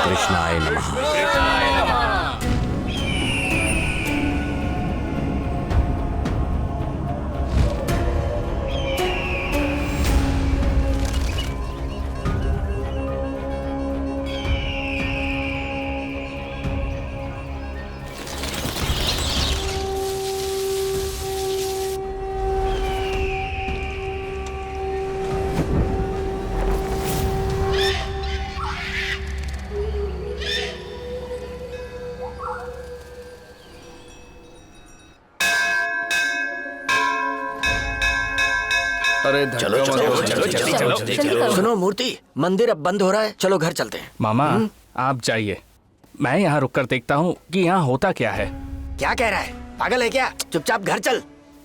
कृष्णाय नमः। अरे चलो चलो चलो चलो। सुनो मूर्ति, मंदिर अब बंद हो रहा है, चलो घर चलते हैं। मामा आप जाइए, मैं यहाँ रुक कर देखता हूँ कि यहाँ होता क्या है। क्या कह रहा है, पागल है क्या? चुपचाप घर चल।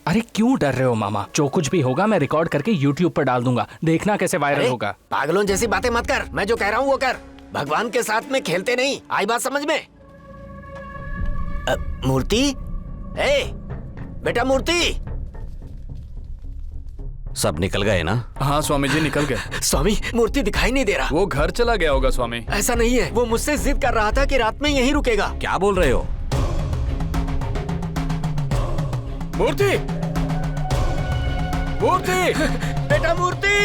अरे क्यों डर रहे हो मामा? जो कुछ भी होगा मैं रिकॉर्ड करके YouTube पर डाल दूंगा, देखना कैसे वायरल होगा। पागलों जैसी बातें मत कर, मैं जो कह रहा हूँ वो कर। भगवान के साथ में खेलते नहीं, आई बात समझ में? मूर्ति, बेटा मूर्ति। सब निकल गए ना? हाँ स्वामी जी निकल गए। स्वामी, मूर्ति दिखाई नहीं दे रहा। वो घर चला गया होगा स्वामी। ऐसा नहीं है, वो मुझसे जिद कर रहा था कि रात में यहीं रुकेगा। क्या बोल रहे हो? मूर्ति, मूर्ति, बेटा मूर्ति,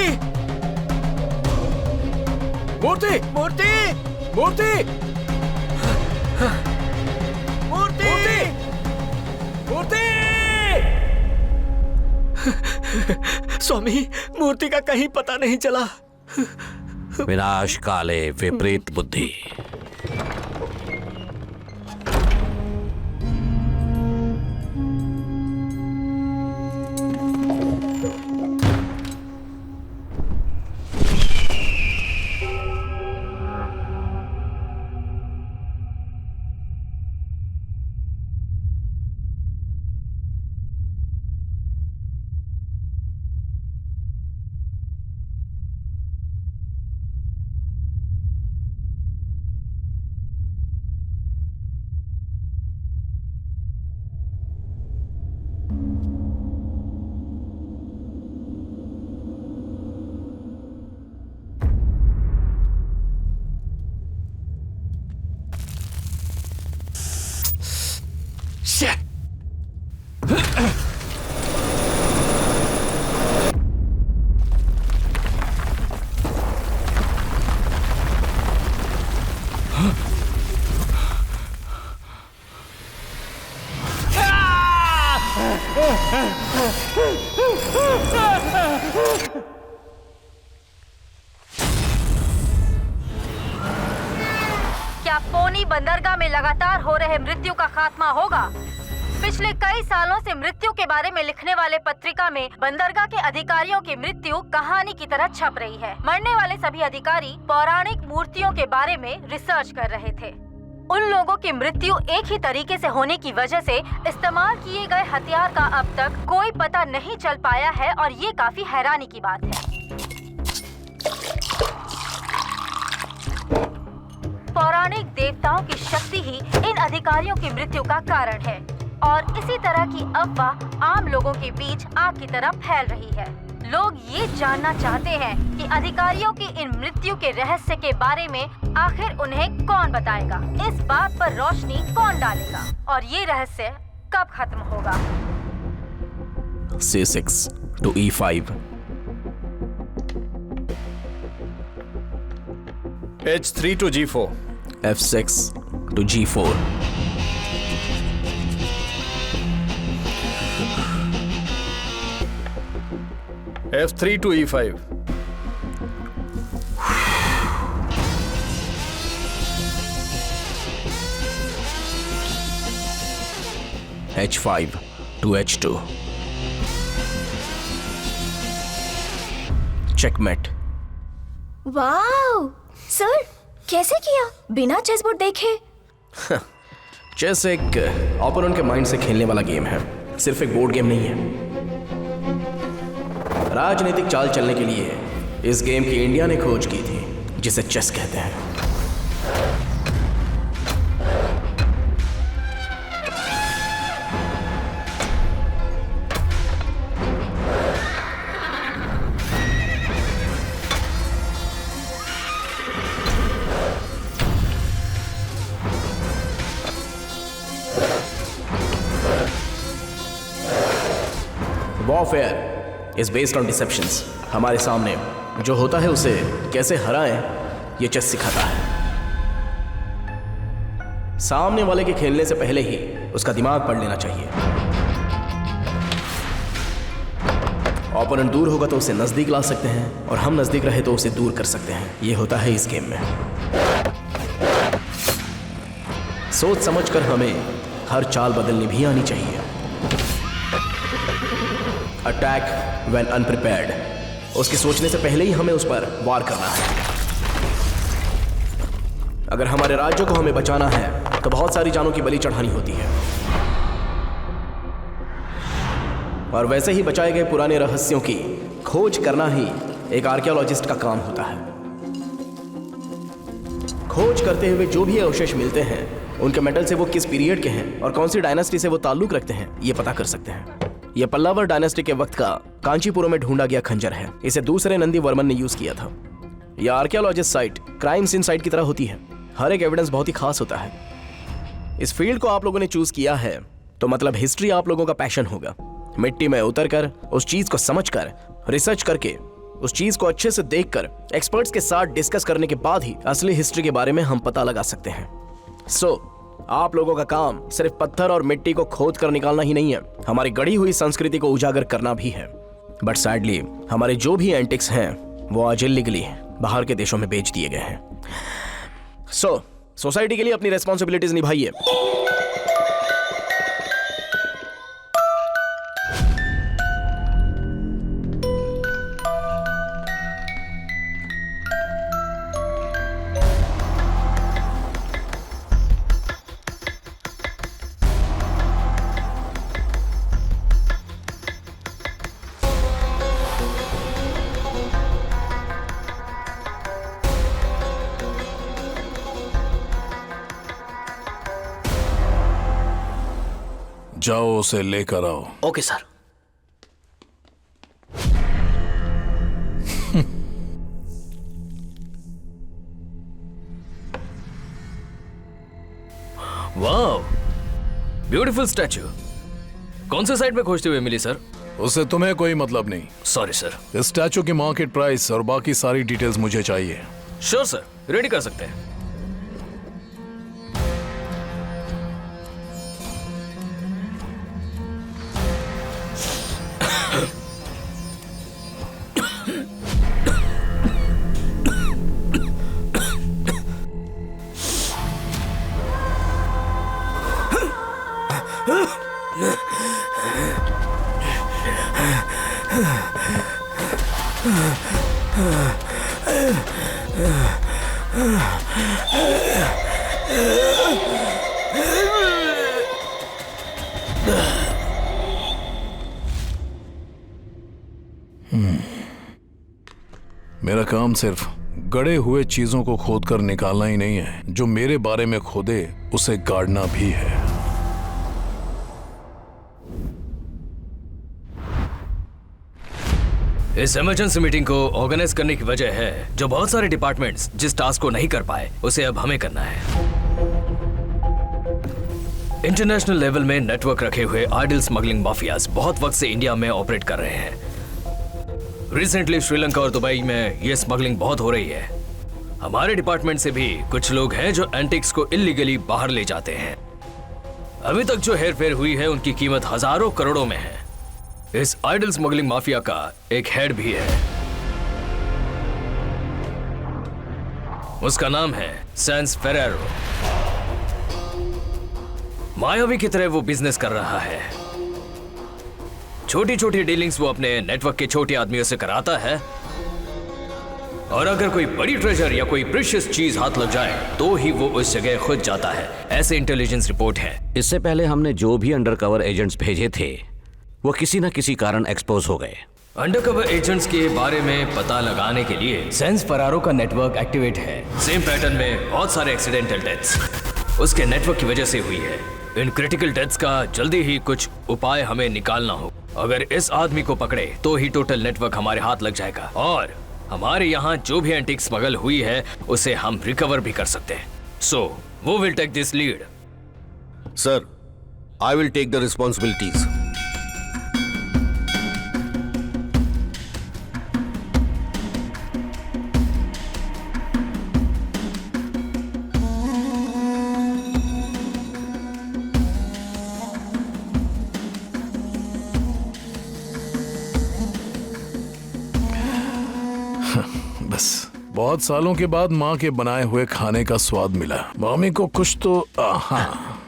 मूर्ति, मूर्ति, मूर्ति, मूर्ति, मूर्ति। स्वामी, मूर्ति का कहीं पता नहीं चला। विनाश काले विपरीत बुद्धि। क्या फोनी बंदरगाह में लगातार हो रहे मृत्यु का खात्मा होगा? पिछले कई सालों से मृत्यु के बारे में लिखने वाले पत्रिका में बंदरगाह के अधिकारियों की मृत्यु कहानी की तरह छप रही है। मरने वाले सभी अधिकारी पौराणिक मूर्तियों के बारे में रिसर्च कर रहे थे। उन लोगों की मृत्यु एक ही तरीके से होने की वजह से इस्तेमाल किए गए हथियार का अब तक कोई पता नहीं चल पाया है और ये काफी हैरानी की बात है। पौराणिक देवताओं की शक्ति ही इन अधिकारियों की मृत्यु का कारण है और इसी तरह की अफवाह आम लोगों के बीच आग की तरह फैल रही है। लोग ये जानना चाहते हैं कि अधिकारियों की इन मृत्यु के रहस्य के बारे में आखिर उन्हें कौन बताएगा, इस बात पर रोशनी कौन डालेगा और ये रहस्य कब खत्म होगा। C6 to E5, H3 to G4, F6 to G4, F3 to E5, H5 to H2, checkmate. Wow sir, कैसे किया बिना चेसबोर्ड देखे? चेस एक ओपोनेंट के माइंड से खेलने वाला गेम है, सिर्फ एक बोर्ड गेम नहीं है। राजनीतिक चाल चलने के लिए इस गेम की इंडिया ने खोज की थी, जिसे चेस कहते हैं। Warfare is based on deceptions. हमारे सामने जो होता है उसे कैसे हराएं ये चेस सिखाता है। सामने वाले के खेलने से पहले ही उसका दिमाग पढ़ लेना चाहिए। ओपोनेंट दूर होगा तो उसे नजदीक ला सकते हैं और हम नजदीक रहे तो उसे दूर कर सकते हैं। ये होता है इस गेम में। सोच समझकर हमें हर चाल बदलनी भी आनी चाहिए। Attack when अनप्रिपेयर्ड। उसके सोचने से पहले ही हमें उस पर वार करना है। अगर हमारे राज्य को हमें बचाना है तो बहुत सारी जानों की बलि चढ़ानी होती है, और वैसे ही बचाए गए पुराने रहस्यों की खोज करना ही एक आर्कियोलॉजिस्ट का काम होता है। खोज करते हुए जो भी अवशेष मिलते हैं उनके मेटल से वो किस पीरियड के हैं और कौन सी डायनेस्टी से वो ताल्लुक रखते हैं ये पता कर सकते हैं। यह पल्लावर डायनेस्टी के वक्त का कांचीपुरम में ढूंढा गया खंजर है। इसे दूसरे नंदी वर्मन ने यूज किया था। यह archaeologist site crime scene site की तरह होती है। हर एक एविडेंस बहुत ही खास होता है। इस फील्ड को आप लोगों ने चूज किया है तो मतलब हिस्ट्री आप लोगों का पैशन होगा। मिट्टी में उतरकर उस चीज को समझकर रिसर्च करके उस चीज को अच्छे से देखकर एक्सपर्ट्स के साथ डिस्कस करने के बाद ही असली हिस्ट्री के बारे में हम पता लगा सकते हैं। आप लोगों का काम सिर्फ पत्थर और मिट्टी को खोद कर निकालना ही नहीं है, हमारी गढ़ी हुई संस्कृति को उजागर करना भी है। बट सैडली हमारे जो भी एंटिक्स हैं वो आज इलीगली बाहर के देशों में बेच दिए गए हैं। सोसाइटी के लिए अपनी रेस्पॉन्सिबिलिटीज निभाइए। जाओ उसे लेकर आओ। Okay sir. वाह, ब्यूटीफुल स्टैचू। कौन से साइड पे खोजते हुए मिली सर? उससे तुम्हें कोई मतलब नहीं। Sorry sir. इस स्टैचू की मार्केट प्राइस और बाकी सारी डिटेल्स मुझे चाहिए। श्योर सर, रेडी कर सकते हैं। मेरा काम सिर्फ गड़े हुए चीजों को खोदकर निकालना ही नहीं है, जो मेरे बारे में खोदे उसे गाड़ना भी है। इस इमरजेंसी मीटिंग को ऑर्गेनाइज करने की वजह है जो बहुत सारे डिपार्टमेंट्स जिस टास्क को नहीं कर पाए उसे अब हमें करना है। इंटरनेशनल लेवल में नेटवर्क रखे हुए आइडल स्मगलिंग माफियाज बहुत वक्त से इंडिया में ऑपरेट कर रहे हैं। रिसेंटली श्रीलंका और दुबई में ये स्मगलिंग बहुत हो रही है। हमारे डिपार्टमेंट से भी कुछ लोग हैं जो एंटिक्स को इलीगली बाहर ले जाते हैं। अभी तक जो हेरफेर हुई है उनकी कीमत हजारों करोड़ों में है। इस आइडल स्मगलिंग माफिया का एक हेड भी है, उसका नाम है सैंस फेरेरो। मायावी की तरह वो बिजनेस कर रहा है। छोटी छोटी डीलिंग्स वो अपने नेटवर्क के छोटे आदमियों से कराता है, और अगर कोई बड़ी ट्रेजर या कोई प्रीशियस चीज हाथ लग जाए तो ही वो उस जगह खुद जाता है। ऐसे इंटेलिजेंस रिपोर्ट है। इससे पहले हमने जो भी अंडरकवर एजेंट्स भेजे थे वो किसी न किसी कारण एक्सपोज हो गए। अंडरकवर एजेंट्स के बारे में पता लगाने के लिए सैंस फेरेरो का नेटवर्क एक्टिवेट है। सेम पैटर्न में बहुत सारे एक्सीडेंटल डेथ्स उसके नेटवर्क की वजह से हुई है। इन क्रिटिकल डेथ्स का जल्दी ही कुछ उपाय हमें निकालना हो। अगर इस आदमी को पकड़े तो ही टोटल नेटवर्क हमारे हाथ लग जाएगा, और हमारे यहाँ जो भी एंटीक स्मगल हुई है उसे हम रिकवर भी कर सकते हैं। सो वो will take this lead. Sir, I will take the responsibilities. बस बहुत सालों के बाद माँ के बनाए हुए खाने का स्वाद मिला। मामी को कुछ तो हाँ।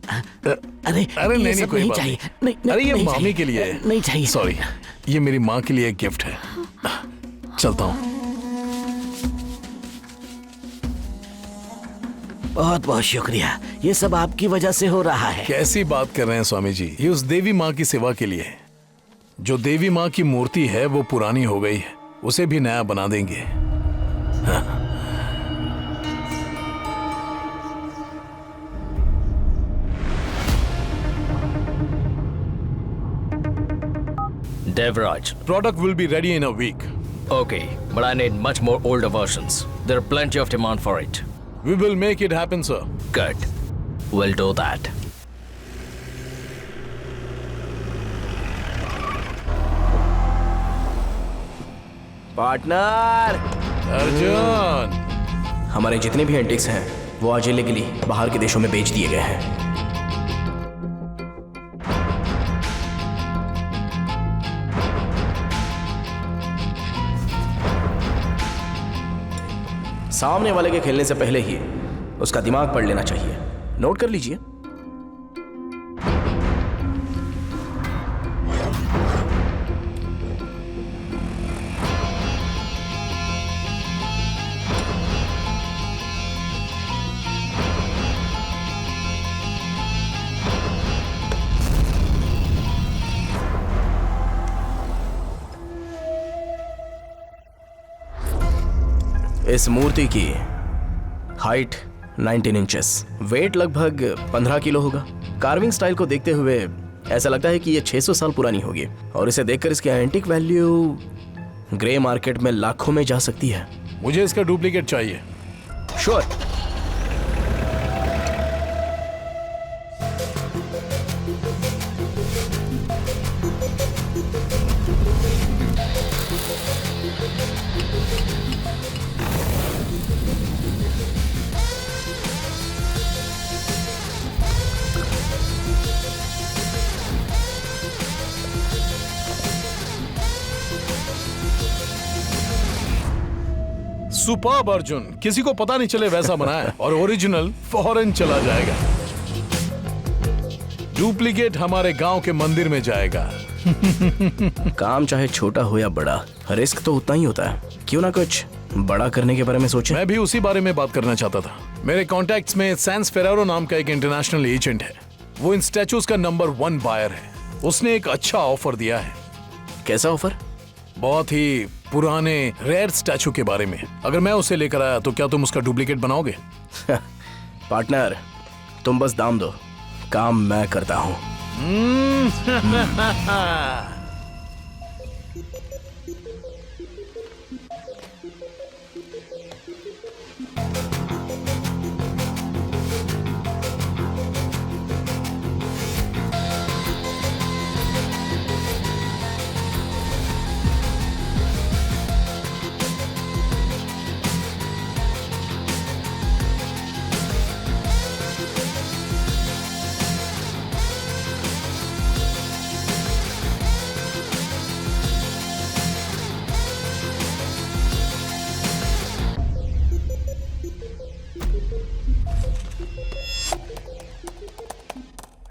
अरे अरे नहीं नहीं कोई नहीं बात चाहिए। नहीं। नहीं, अरे ये नहीं मामी चाहिए। के लिए है। नहीं चाहिए। सॉरी, ये मेरी माँ के लिए एक गिफ्ट है। चलता हूँ। बहुत बहुत शुक्रिया, ये सब आपकी वजह से हो रहा है। कैसी बात कर रहे हैं स्वामी जी, ये उस देवी माँ की सेवा के लिए है। जो देवी माँ की मूर्ति है वो पुरानी हो गई है, उसे भी नया बना देंगे। हाँ। Devraj. Product will be ready in a week. Okay, but I need much more older versions. There are plenty of demand for it. We will make it happen, sir. Good. We'll do that. Partner, Arjun, हमारे जितने भी antics हैं वो आज illegally बाहर के देशों में बेच दिए गए हैं। सामने वाले के खेलने से पहले ही उसका दिमाग पढ़ लेना चाहिए। नोट कर लीजिए। इस मूर्ति की हाइट 19 इंचेस, वेट लगभग 15 किलो होगा। कार्विंग स्टाइल को देखते हुए ऐसा लगता है कि ये 600 साल पुरानी होगी और इसे देखकर इसकी एंटिक वैल्यू ग्रे मार्केट में लाखों में जा सकती है। मुझे इसका डुप्लीकेट चाहिए। श्योर। सुपर्ब अर्जुन, किसी को पता नहीं चले वैसा बनाया और ओरिजिनल फॉरेन चला जाएगा। डुप्लीकेट हमारे गांव के मंदिर में जाएगा। काम चाहे छोटा हो या बड़ा, रिस्क तो उतना ही होता है। क्यों ना कुछ बड़ा करने के बारे में सोचें। मैं भी उसी बारे में बात करना चाहता था। मेरे कॉन्टैक्ट्स में सैंस फेरारो नाम का एक इंटरनेशनल एजेंट है। वो इन स्टैचूज का नंबर 1 बायर है। उसने एक अच्छा ऑफर दिया है। कैसा ऑफर? बहुत ही पुराने रेयर स्टैचू के बारे में। अगर मैं उसे लेकर आया तो क्या तुम उसका डुप्लीकेट बनाओगे? पार्टनर, तुम बस दाम दो, काम मैं करता हूं।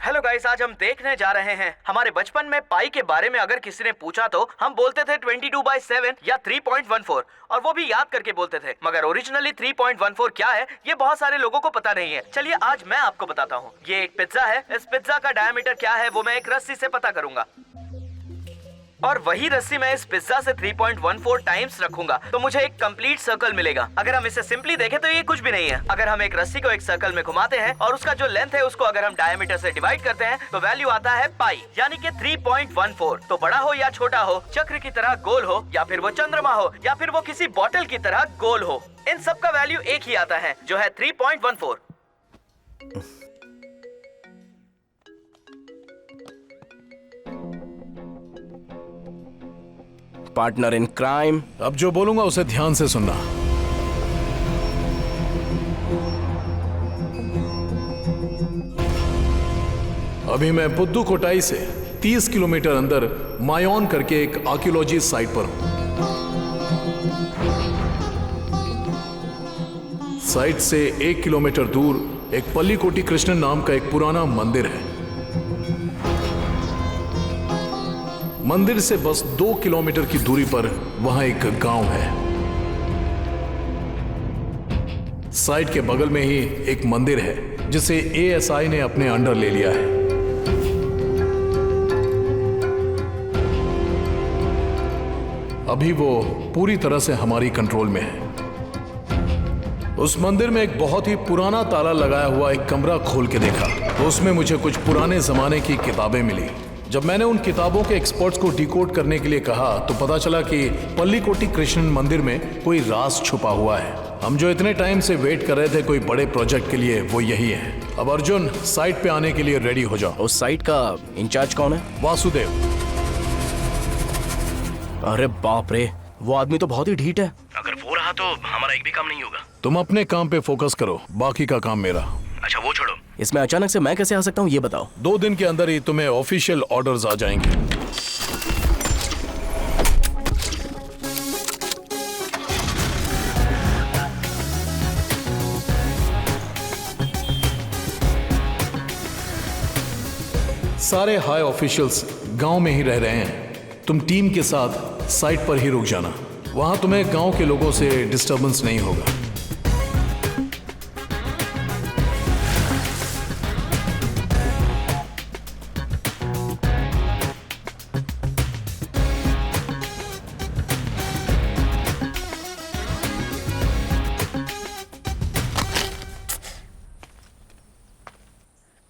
हेलो गाइस, आज हम देखने जा रहे हैं हमारे बचपन में पाई के बारे में। अगर किसी ने पूछा तो हम बोलते थे 22/7 या 3.14 और वो भी याद करके बोलते थे। मगर ओरिजिनली 3.14 क्या है ये बहुत सारे लोगों को पता नहीं है। चलिए आज मैं आपको बताता हूँ। ये एक पिज्जा है। इस पिज्जा का डायमीटर क्या है वो मैं एक रस्सी से पता करूंगा और वही रस्सी मैं इस पिज्जा से 3.14 टाइम्स रखूंगा तो मुझे एक कंप्लीट सर्कल मिलेगा। अगर हम इसे सिंपली देखें तो ये कुछ भी नहीं है। अगर हम एक रस्सी को एक सर्कल में घुमाते हैं और उसका जो लेंथ है उसको अगर हम डायमीटर से डिवाइड करते हैं तो वैल्यू आता है पाई, यानी कि 3.14। तो बड़ा हो या छोटा हो, चक्र की तरह गोल हो या फिर वो चंद्रमा हो या फिर वो किसी बॉटल की तरह गोल हो, इन सब का वैल्यू एक ही आता है जो है 3.14। Partner in crime. अब जो बोलूंगा उसे ध्यान से सुनना। अभी मैं पुद्दुकोटाई से 30 किलोमीटर अंदर मायोन करके एक आर्कियोलॉजी साइट पर हूं। साइट से 1 किलोमीटर दूर एक पल्लीकोटी कृष्णन नाम का एक पुराना मंदिर है। मंदिर से बस 2 किलोमीटर की दूरी पर वहां एक गांव है। साइट के बगल में ही एक मंदिर है जिसे एएसआई ने अपने अंडर ले लिया है। अभी वो पूरी तरह से हमारी कंट्रोल में है। उस मंदिर में एक बहुत ही पुराना ताला लगाया हुआ एक कमरा खोल के देखा तो उसमें मुझे कुछ पुराने जमाने की किताबें मिली। जब मैंने उन किताबों के एक्सपर्ट्स को डिकोड करने के लिए कहा तो पता चला कि पल्लीकोटी कृष्णन मंदिर में कोई राज छुपा हुआ है। हम जो इतने टाइम से वेट कर रहे थे कोई बड़े प्रोजेक्ट के लिए, वो यही है। अब अर्जुन, साइट पे आने के लिए रेडी हो जाओ। उस साइट का इंचार्ज कौन है? वासुदेव। अरे बाप रे, वो आदमी तो बहुत ही ढीठ है। अगर वो रहा तो हमारा एक भी काम नहीं होगा। तुम अपने काम पे फोकस करो, बाकी का काम मेरा। अच्छा वो छोड़ो, इसमें अचानक से मैं कैसे आ सकता हूँ ये बताओ। 2 दिन के अंदर ही तुम्हें ऑफिशियल ऑर्डर्स आ जाएंगे। सारे हाई ऑफिशियल्स गांव में ही रह रहे हैं। तुम टीम के साथ साइट पर ही रुक जाना, वहां तुम्हें गांव के लोगों से डिस्टरबेंस नहीं होगा।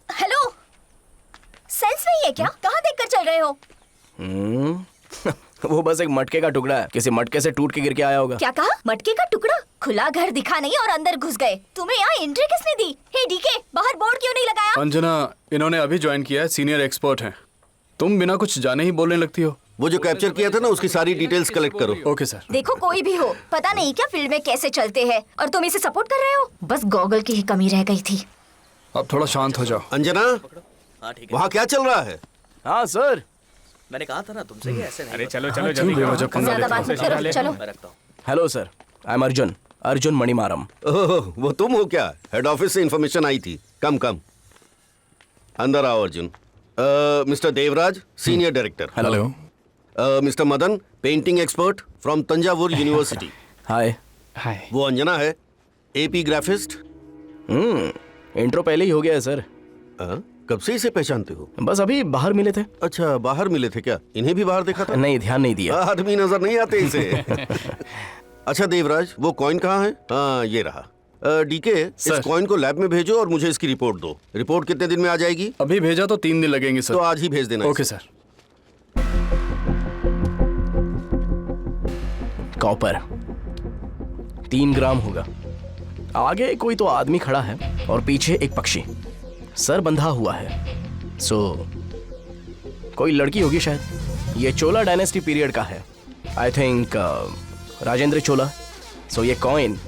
हेलो, सेंस नहीं है क्या? कहाँ देखकर चल रहे हो? वो बस एक मटके का टुकड़ा है, किसी मटके से टूट के गिर के आया होगा। क्या कहा? मटके का टुकड़ा? खुला घर दिखा नहीं और अंदर घुस गए। तुम्हें यहाँ एंट्री किसने दी? हे डीके, बाहर बोर्ड क्यों नहीं लगाया? अंजना, इन्होंने अभी ज्वाइन किया है, सीनियर एक्सपर्ट हैं। तुम बिना कुछ जाने ही बोलने लगती हो। वो जो कैप्चर किया था ना, उसकी सारी डिटेल्स कलेक्ट करो। Okay sir. देखो कोई भी हो, पता नहीं क्या फील्ड में कैसे चलते हैं और तुम इसे सपोर्ट कर रहे हो। बस गॉगल की ही कमी रह गई थी। अब थोड़ा शांत हो जाओ। अंजना, वहाँ क्या चल रहा है? हाँ सर, मैंने कहा था ना तुमसे कि ऐसे नहीं। अरे चलो क्यों बेवजह पंगा ज्यादा लेते हो? बात मत करो, चलो। मैं रखता हूँ। Hello sir, I am Arjun, Arjun Manimaram. Oh, वो तुम हो क्या? हेड ऑफिस से इंफॉर्मेशन आई थी। कम अंदर आओ Arjun. Mister Devraj, senior director. Hello. Mister Madan, painting expert from Thanjavur university. Hi. Hi. वो अंजना है, एपी ग्राफिस्ट। इंट्रो पहले ही हो गया है सर। कब से इसे पहचानते हो? बस अभी बाहर मिले थे। अच्छा, बाहर मिले थे क्या? इन्हें भी बाहर देखा था? नहीं, ध्यान नहीं दिया। आदमी नजर नहीं आते इसे। अच्छा देवराज, वो कॉइन कहाँ है? हाँ, ये रहा। डीके, इस कॉइन को लैब में भेजो और मुझे इसकी रिपोर्ट दो। रिपोर्ट कितने दिन में आ जाएगी? अभी भेजा तो 3 दिन लगेंगे सर। तो आज ही भेज देना। Okay sir. कॉपर 3 ग्राम होगा। आगे कोई तो आदमी खड़ा है और पीछे एक पक्षी, सर बंधा हुआ है। सो कोई लड़की होगी शायद। ये चोला डायनेस्टी पीरियड का है, आई थिंक राजेंद्र चोला। सो ये कॉइन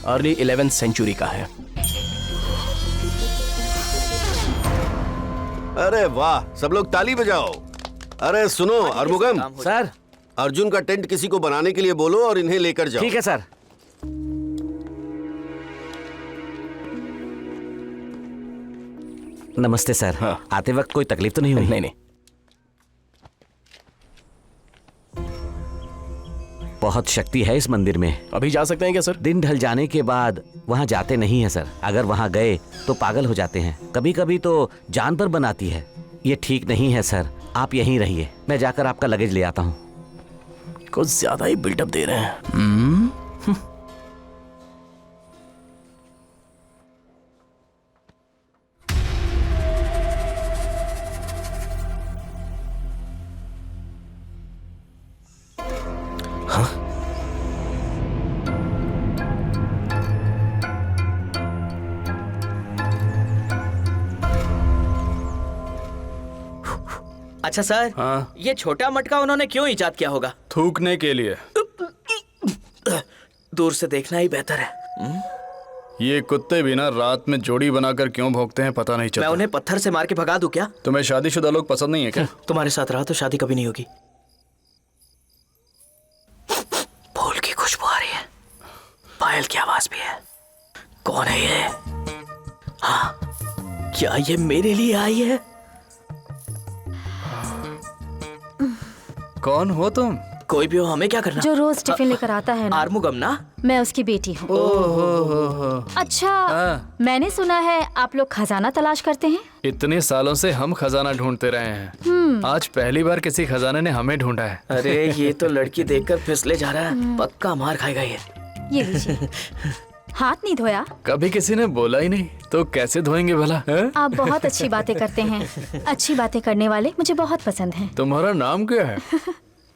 अर्ली 11th सेंचुरी का है। अरे वाह, सब लोग ताली बजाओ। अरे सुनो अरमुगम सर, अर्जुन का टेंट किसी को बनाने के लिए बोलो और इन्हें लेकर जाओ। ठीक है सर। नमस्ते सर। हाँ। आते वक्त कोई तकलीफ तो नहीं हुई? नहीं नहीं। बहुत शक्ति है इस मंदिर में। अभी जा सकते हैं क्या सर? दिन ढल जाने के बाद वहाँ जाते नहीं है सर। अगर वहाँ गए तो पागल हो जाते हैं, कभी कभी तो जान पर बनाती है। ये ठीक नहीं है सर, आप यहीं रहिए, मैं जाकर आपका लगेज ले आता हूँ। कुछ ज्यादा ही बिल्डअप दे रहे हैं। अच्छा सर, हाँ? ये छोटा मटका उन्होंने क्यों इजाद किया होगा? थूकने के लिए। दूर से देखना ही बेहतर है। ये कुत्ते भी ना रात में जोड़ी बनाकर क्यों भौंकते हैं पता नहीं चलता। मैं उन्हें पत्थर से मार के भगा दूं क्या? तुम्हें शादीशुदा लोग पसंद नहीं है क्या? तुम्हारे साथ रहा तो शादी कभी नहीं होगी। भूल की खुशबू। खुशबू आ रही है, पायल की आवाज भी है। कौन है ये? हाँ, क्या ये मेरे लिए आई है? कौन हो तुम? कोई भी हो, हमें क्या करना? जो रोज टिफिन लेकर आता है ना, आर्मुगम ना? मैं उसकी बेटी हूँ। ओहो। अच्छा, मैंने सुना है आप लोग खजाना तलाश करते हैं। इतने सालों से हम खजाना ढूंढते रहे हैं, आज पहली बार किसी खजाने ने हमें ढूंढा है। अरे ये तो लड़की देखकर फिसले जा रहा है, पक्का मार खाएगा ये। ये लीजिए। हाथ नहीं धोया? कभी किसी ने बोला ही नहीं, तो कैसे धोएंगे भला? आप बहुत अच्छी बातें करते हैं। अच्छी बातें करने वाले मुझे बहुत पसंद हैं। तुम्हारा नाम क्या है?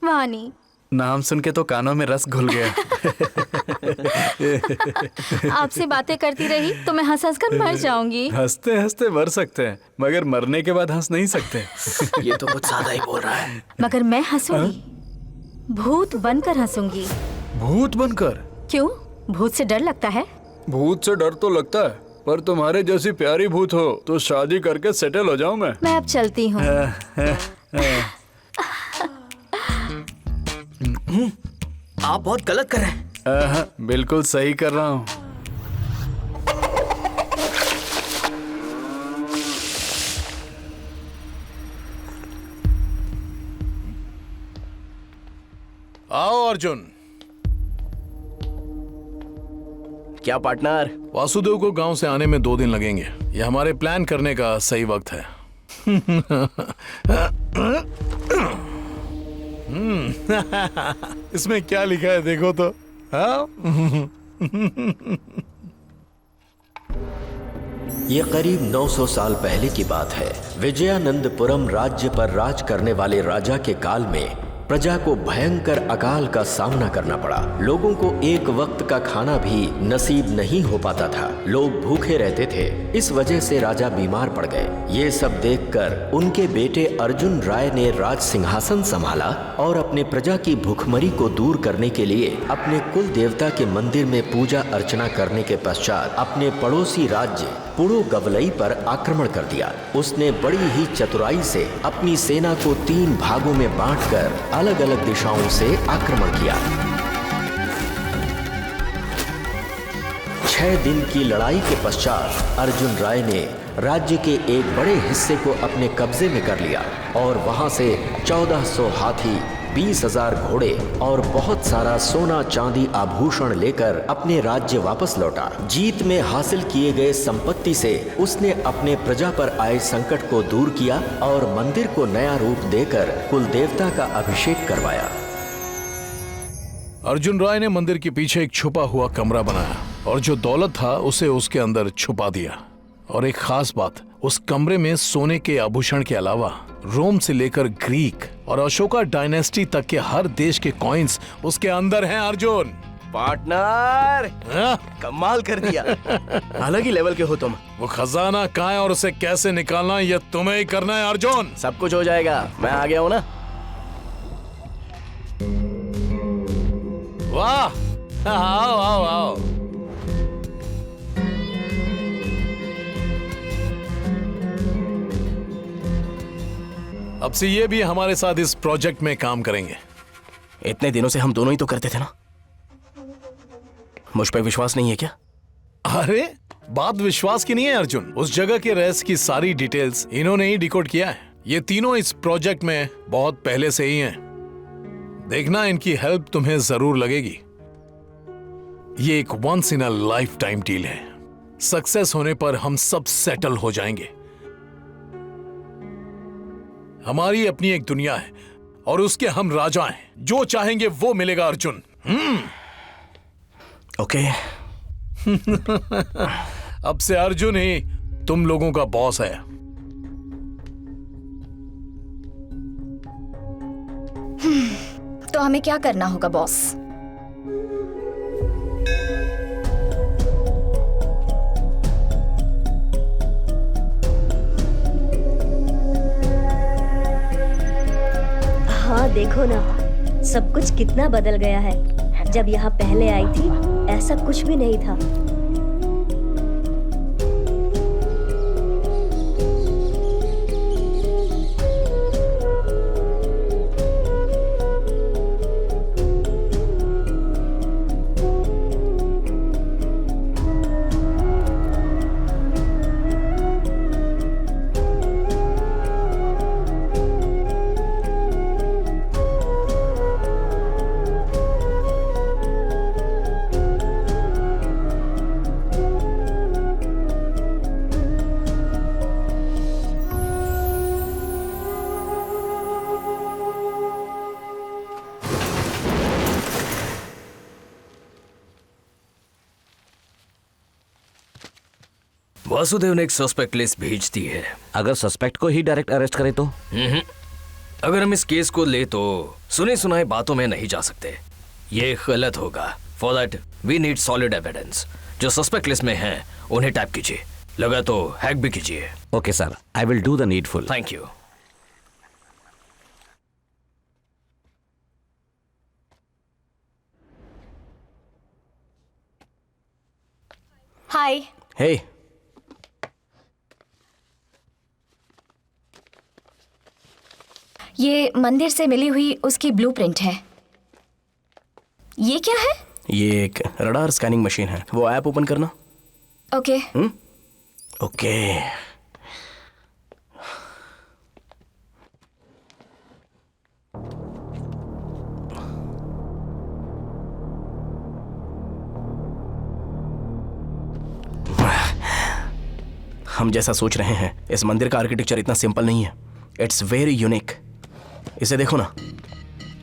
वानी। नाम सुन के तो कानों में रस घुल गया। आपसे बातें करती रही तो मैं हंस हंस कर मर जाऊंगी। हंसते हंसते मर सकते हैं, मगर मरने के बाद हंस नहीं सकते। ये तो कुछ ज्यादा ही बोल रहा है। मगर मैं हंसूंगी, भूत बनकर हंसूंगी। भूत बनकर? क्यों, भूत से डर लगता है? भूत से डर तो लगता है, पर तुम्हारे जैसी प्यारी भूत हो तो शादी करके सेटल हो जाऊं मैं। मैं अब चलती हूँ। आप बहुत गलत कर रहे हैं। बिल्कुल सही कर रहा हूँ। आओ अर्जुन। क्या पार्टनर? वासुदेव को गांव से आने में 2 दिन लगेंगे। ये हमारे प्लान करने का सही वक्त है। इसमें क्या लिखा है देखो तो। ये करीब 900 साल पहले की बात है। विजयानंदपुरम राज्य पर राज करने वाले राजा के काल में प्रजा को भयंकर अकाल का सामना करना पड़ा। लोगों को एक वक्त का खाना भी नसीब नहीं हो पाता था। लोग भूखे रहते थे। इस वजह से राजा बीमार पड़ गए। ये सब देखकर उनके बेटे अर्जुन राय ने राज सिंहासन संभाला और अपने प्रजा की भूखमरी को दूर करने के लिए अपने कुल देवता के मंदिर में पूजा अर्चना करने के पश्चात अपने पड़ोसी राज्य पुड़ोगवलई पर आक्रमण कर दिया। उसने बड़ी ही चतुराई से अपनी सेना को 3 भागों में बांटकर अलग अलग दिशाओं से आक्रमण किया। 6 दिन की लड़ाई के पश्चात अर्जुन राय ने राज्य के एक बड़े हिस्से को अपने कब्जे में कर लिया और वहां से 1400 हाथी, 20,000 घोड़े और बहुत सारा सोना चांदी आभूषण लेकर अपने राज्य वापस लौटा। जीत में हासिल किए गए संपत्ति से उसने अपने प्रजा पर आए संकट को दूर किया और मंदिर को नया रूप देकर कुल देवता का अभिषेक करवाया। अर्जुन राय ने मंदिर के पीछे एक छुपा हुआ कमरा बनाया और जो दौलत था उसे उसके अंदर छुपा दिया। और एक खास बात, उस कमरे में सोने के आभूषण के अलावा रोम से लेकर ग्रीक और अशोका डायनेस्टी तक के हर देश के कॉइन्स उसके अंदर हैं। अर्जुन पार्टनर, कमाल कर दिया। अलग ही लेवल के हो तुम। वो खजाना कहाँ है और उसे कैसे निकालना ये तुम्हें ही करना है अर्जुन। सब कुछ हो जाएगा, मैं आ गया हूँ ना। वाह, आओ आओ आओ। अब से ये भी हमारे साथ इस प्रोजेक्ट में काम करेंगे। इतने दिनों से हम दोनों ही तो करते थे ना। मुझ पर विश्वास नहीं है क्या? अरे बात विश्वास की नहीं है अर्जुन। उस जगह के रहस्य की सारी डिटेल्स इन्होंने ही डिकोड किया है। ये तीनों इस प्रोजेक्ट में बहुत पहले से ही हैं। देखना, इनकी हेल्प तुम्हें जरूर लगेगी। ये एक once in a lifetime deal है। सक्सेस होने पर हम सब सेटल हो जाएंगे। हमारी अपनी एक दुनिया है और उसके हम राजा हैं। जो चाहेंगे वो मिलेगा अर्जुन। ओके। अब से अर्जुन ही तुम लोगों का बॉस है। तो हमें क्या करना होगा बॉस? हाँ देखो ना, सब कुछ कितना बदल गया है। जब यहाँ पहले आई थी ऐसा कुछ भी नहीं था। वासुदेव ने एक सस्पेक्ट लिस्ट भेज दी है। अगर सस्पेक्ट को ही डायरेक्ट अरेस्ट करे तो? अगर हम इस केस को ले तो सुने सुनाए बातों में नहीं जा सकते, ये गलत होगा। For that we need solid evidence. जो सस्पेक्ट लिस्ट में हैं उन्हें टैप कीजिए, लगा तो हैक भी कीजिए। Okay sir, I will do the needful. Thank you. Hi. Hey, ये मंदिर से मिली हुई उसकी ब्लूप्रिंट है। ये क्या है? ये एक रडार स्कैनिंग मशीन है। वो ऐप ओपन करना। ओके। ओके। हम जैसा सोच रहे हैं, इस मंदिर का आर्किटेक्चर इतना सिंपल नहीं है। It's very unique. इसे देखो ना,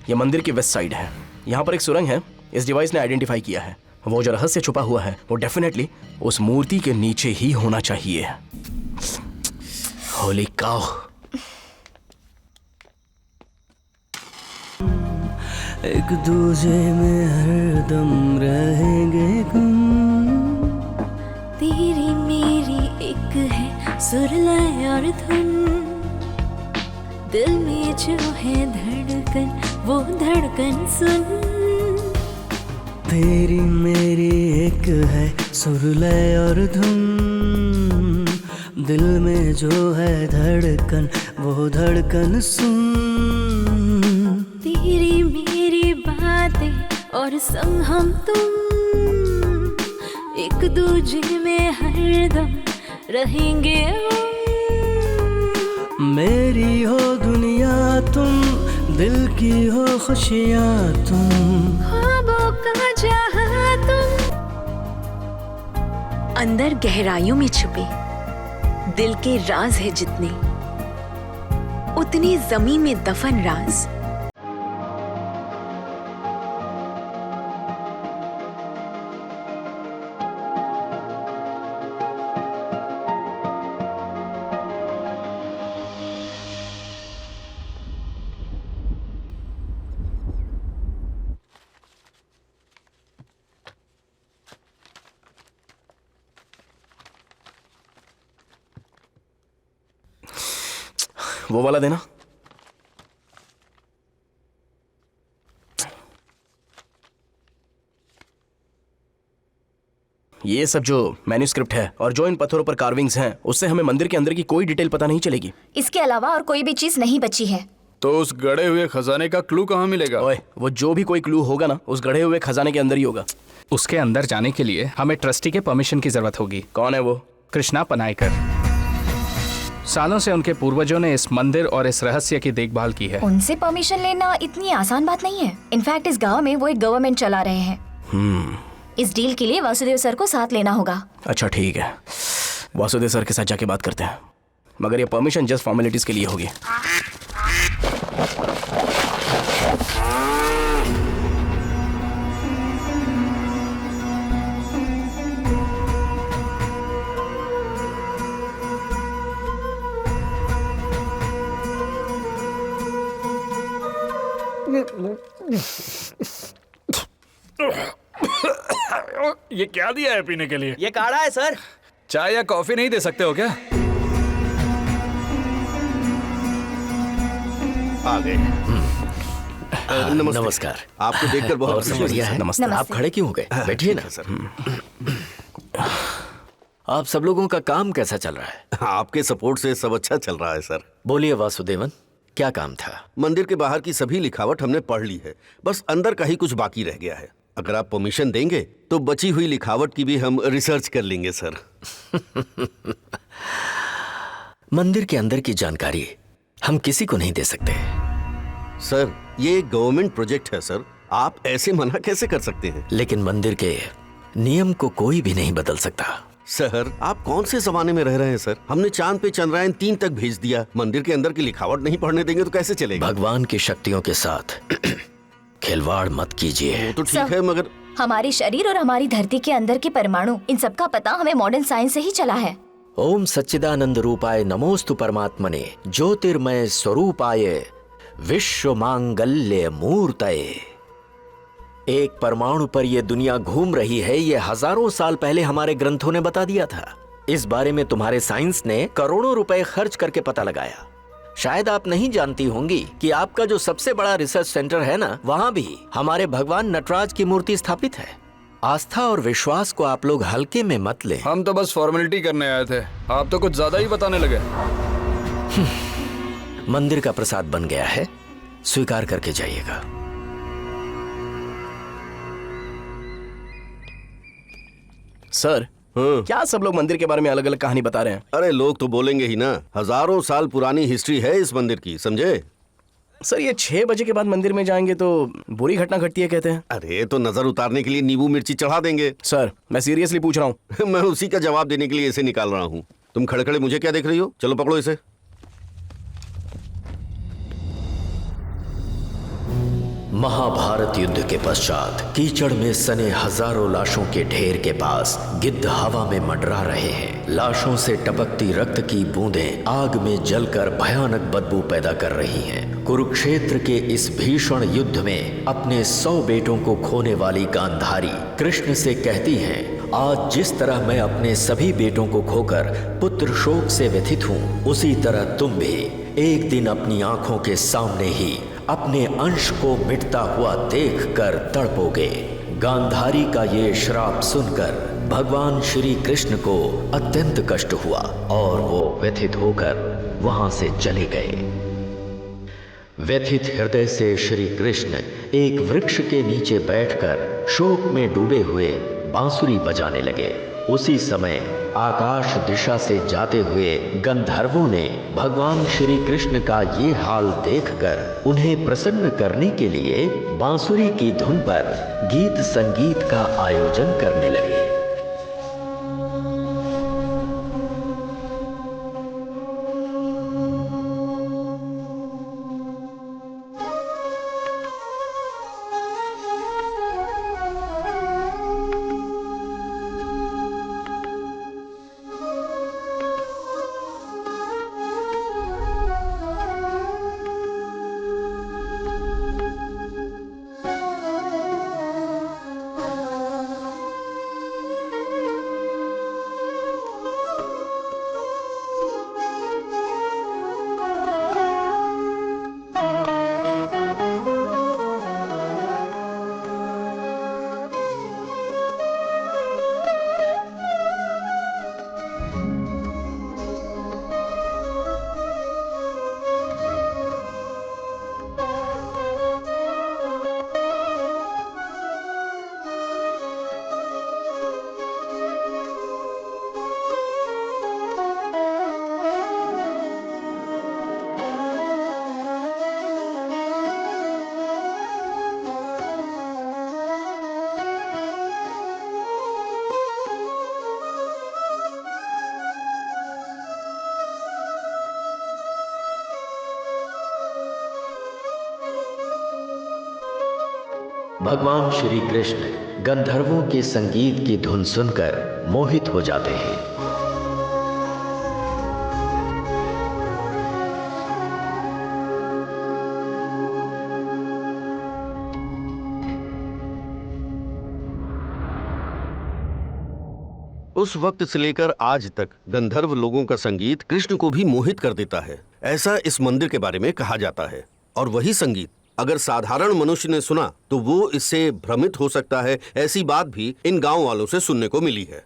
यह मंदिर की वेस्ट साइड है। यहाँ पर एक सुरंग है, इस डिवाइस ने आइडेंटिफाई किया है। वो जो रहस्य छुपा हुआ है वो डेफिनेटली उस मूर्ति के नीचे ही होना चाहिए। होली काउ। एक दूजे में हरदम रहेंगे गुम, तेरी मेरी एक है सुर लय और धुन, दिल में जो है धड़कन वो धड़कन सुन। तेरी मेरी एक है सुर लय और धुन, दिल में जो है धड़कन वो धड़कन सुन। तेरी मेरी बातें और संग हम तुम, एक दूजे में हरदम रहेंगे हम। मेरी हो दुनिया तुम, दिल की हो खुशियाँ तुम, ख्वाबों का जहां तुम। अंदर गहराइयों में छुपे दिल के राज है जितने, उतने जमीन में दफन राज। वो वाला देना। ये सब जो मैन्यूस्क्रिप्ट है और जो इन पत्थरों पर कार्विंग्स हैं, उससे हमें मंदिर के अंदर की कोई डिटेल पता नहीं चलेगी। इसके अलावा और कोई भी चीज नहीं बची है। तो उस गड़े हुए खजाने का क्लू कहाँ मिलेगा? ओए, वो जो भी कोई क्लू होगा ना, उस गड़े हुए खजाने के अंदर ही होगा। उसके अंदर जाने के लिए हमें ट्रस्टी के परमिशन की जरूरत होगी। कौन है वो? कृष्णा पनायकर। सालों से उनके पूर्वजों ने इस मंदिर और इस रहस्य की देखभाल की है। उनसे परमिशन लेना इतनी आसान बात नहीं है। इनफैक्ट इस गांव में वो एक गवर्नमेंट चला रहे हैं। इस डील के लिए वासुदेव सर को साथ लेना होगा। अच्छा ठीक है, वासुदेव सर के साथ जाके बात करते हैं, मगर ये परमिशन जस्ट फॉर्मेलिटीज के लिए होगी। ये क्या दिया है पीने के लिए? ये काढ़ा है सर। चाय या कॉफी नहीं दे सकते हो क्या? आ गए। नमस्कार। आपको देखकर बहुत खुशी बढ़िया है। नमस्ते। आप खड़े क्यों हो गए? बैठिए ना सर। आप सब लोगों का काम कैसा चल रहा है? आपके सपोर्ट से सब अच्छा चल रहा है सर। बोलिए वासुदेवन, क्या काम था? मंदिर के बाहर की सभी लिखावट हमने पढ़ ली है, बस अंदर का ही कुछ बाकी रह गया है। अगर आप परमिशन देंगे तो बची हुई लिखावट की भी हम रिसर्च कर लेंगे सर। मंदिर के अंदर की जानकारी हम किसी को नहीं दे सकते। सर, ये एक गवर्नमेंट प्रोजेक्ट है सर, आप ऐसे मना कैसे कर सकते हैं? लेकिन मंदिर के नियम को कोई भी नहीं बदल सकता। सर, आप कौन से जमाने में रह रहे हैं सर? हमने चांद पे चंद्रयान 3 तक भेज दिया, मंदिर के अंदर की लिखावट नहीं पढ़ने देंगे तो कैसे चलेगा? भगवान की शक्तियों के साथ खिलवाड़ मत कीजिए। वो तो ठीक है, मगर हमारे शरीर और हमारी धरती के अंदर के परमाणु, इन सब का पता हमें मॉडर्न साइंस से ही चला है। ओम सच्चिदानंद रूपाय नमोस्तु परमात्मने ज्योतिर्मय स्वरूपाय विश्व मांगल्य मूर्तये। एक परमाणु पर यह दुनिया घूम रही है, यह हजारों साल पहले हमारे ग्रंथों ने बता दिया था। इस बारे में तुम्हारे साइंस ने करोड़ों रुपए खर्च करके पता लगाया। शायद आप नहीं जानती होंगी कि आपका जो सबसे बड़ा रिसर्च सेंटर है ना, वहाँ भी हमारे भगवान नटराज की मूर्ति स्थापित है। आस्था और विश्वास को आप लोग हल्के में मत ले। हम तो बस फॉर्मेलिटी करने आए थे, आप तो कुछ ज्यादा ही बताने लगे। मंदिर का प्रसाद बन गया है, स्वीकार करके जाइएगा। सर, क्या सब लोग मंदिर के बारे में अलग अलग कहानी बता रहे हैं? अरे लोग तो बोलेंगे ही ना, हजारों साल पुरानी हिस्ट्री है इस मंदिर की, समझे? सर, ये 6 बजे के बाद मंदिर में जाएंगे तो बुरी घटना घटती है कहते हैं। अरे तो नजर उतारने के लिए नींबू मिर्ची चढ़ा देंगे। सर, मैं सीरियसली पूछ रहा हूँ। मैं उसी का जवाब देने के लिए इसे निकाल रहा हूँ। तुम खड़े खड़े मुझे क्या देख रही हो? चलो पकड़ो इसे। महाभारत युद्ध के पश्चात कीचड़ में सने हजारों लाशों के ढेर के पास गिद्ध हवा में मंडरा रहे हैं। लाशों से टपकती रक्त की बूंदें आग में जलकर भयानक बदबू पैदा कर रही हैं। कुरुक्षेत्र के इस भीषण युद्ध में अपने 100 बेटों को खोने वाली गांधारी कृष्ण से कहती हैं, आज जिस तरह मैं अपने सभी बेटों को खोकर पुत्र शोक से व्यथित हूँ, उसी तरह तुम भी एक दिन अपनी आंखों के सामने ही अपने अंश को मिटता हुआ देखकर तड़पोगे। गांधारी का ये श्राप सुनकर भगवान श्री कृष्ण को अत्यंत कष्ट हुआ और वो व्यथित होकर वहां से चले गए। व्यथित हृदय से श्री कृष्ण एक वृक्ष के नीचे बैठकर शोक में डूबे हुए बांसुरी बजाने लगे। उसी समय आकाश दिशा से जाते हुए गंधर्वों ने भगवान श्री कृष्ण का ये हाल देखकर उन्हें प्रसन्न करने के लिए बांसुरी की धुन पर गीत संगीत का आयोजन करने लगे। भगवान श्री कृष्ण गंधर्वों के संगीत की धुन सुनकर मोहित हो जाते हैं। उस वक्त से लेकर आज तक गंधर्व लोगों का संगीत कृष्ण को भी मोहित कर देता है, ऐसा इस मंदिर के बारे में कहा जाता है। और वही संगीत अगर साधारण मनुष्य ने सुना तो वो इससे भ्रमित हो सकता है। ऐसी बात भी इन गांव वालों से सुनने को मिली है।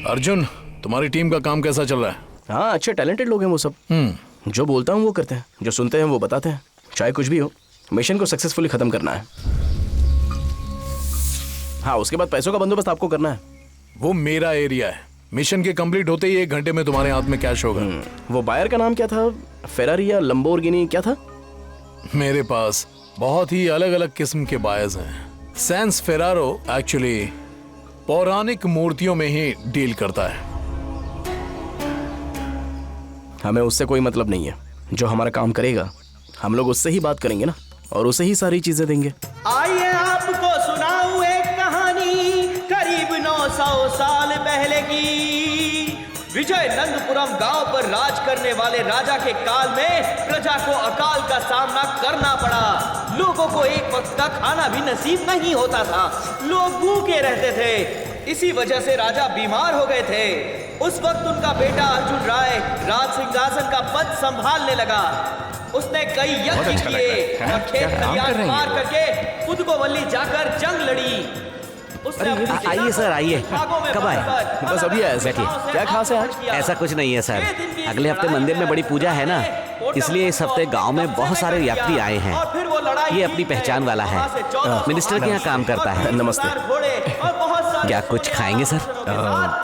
अर्जुन, तुम्हारी टीम का काम कैसा चल रहा है? हाँ, अच्छे टैलेंटेड लोग हैं वो सब। जो बोलता हूँ वो करते हैं, जो सुनते हैं वो बताते हैं। चाहे कुछ भी हो, मिशन को सक्सेसफुली खत्म करना है। हाँ, उसके बाद पैसों का बंदोबस्त आपको करना है। वो मेरा एरिया है। मिशन के कंप्लीट होते ही 1 घंटे में तुम्हारे हाथ में कैश होगा। वो बायर का नाम क्या था? फेरारी या लंबोर्गिनी क्या था? मेरे पास बहुत ही अलग अलग किस्म के बायर्स हैं। सैंस फेरारो एक्चुअली पौराणिक मूर्तियों में ही डील करता है। हमें उससे कोई मतलब नहीं है। जो हमारा काम करेगा हम लोग उससे ही बात करेंगे ना, और उसे ही सारी चीजें देंगे। आइए आपको सुनाऊं एक कहानी करीब 900 साल पहले की। विजयनंदपुरम गांव पर राज करने वाले राजा के काल में प्रजा को अकाल का सामना करना पड़ा। लोगों को एक वक्त का खाना भी नसीब नहीं होता था। लोग भूखे रहते थे। इसी वजह से राजा बीमार हो गए थे। उस वक्त उनका बेटा अर्जुन राय राज सिंहासन का पद संभालने लगा। उसने कई यज्ञ किए और खेत खलियान पार करके पुदगोवल्ली जाकर जंग लड़ी। आइए सर, आइए। कब आए? बस अभी आया सर। क्या खास है आज? ऐसा कुछ नहीं है सर, अगले हफ्ते मंदिर में बड़ी पूजा है ना, इसलिए इस हफ्ते गांव में बहुत सारे यात्री आए हैं। ये अपनी पहचान वाला है, मिनिस्टर के यहाँ काम करता है। नमस्ते। क्या कुछ खाएंगे सर?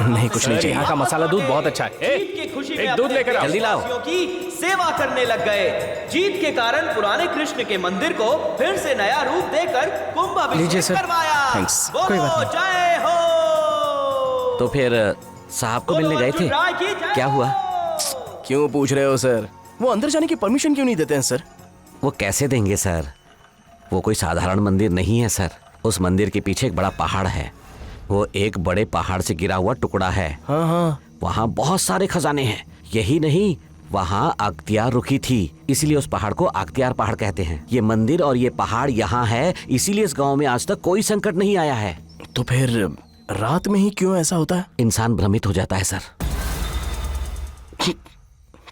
नहीं, कुछ नहीं चाहिए। यहाँ का मसाला दूध बहुत अच्छा है। एक दूध लेकर आओ। जल्दी लाओ। की सेवा करने लग गए। जीत के कारण पुराने कृष्ण के मंदिर को फिर से नया रूप देकर कुंभाभिषेक करवाया। कोई बात नहीं। जय हो। तो फिर साहब को मिलने गए थे, क्या हुआ? क्यों पूछ रहे हो सर? वो अंदर जाने की परमिशन क्यों नहीं देते हैं सर? वो कैसे देंगे सर? वो कोई साधारण मंदिर नहीं है सर। उस मंदिर के पीछे एक बड़ा पहाड़ है। वो एक बड़े पहाड़ से गिरा हुआ टुकड़ा है। हाँ। वहाँ बहुत सारे खजाने हैं। यही नहीं, वहाँ अख्तियार रुकी थी, इसीलिए उस पहाड़ को अख्तियार पहाड़ कहते हैं। ये मंदिर और ये पहाड़ यहाँ है, इसीलिए इस गांव में आज तक कोई संकट नहीं आया है। तो फिर रात में ही क्यों ऐसा होता है? इंसान भ्रमित हो जाता है सर।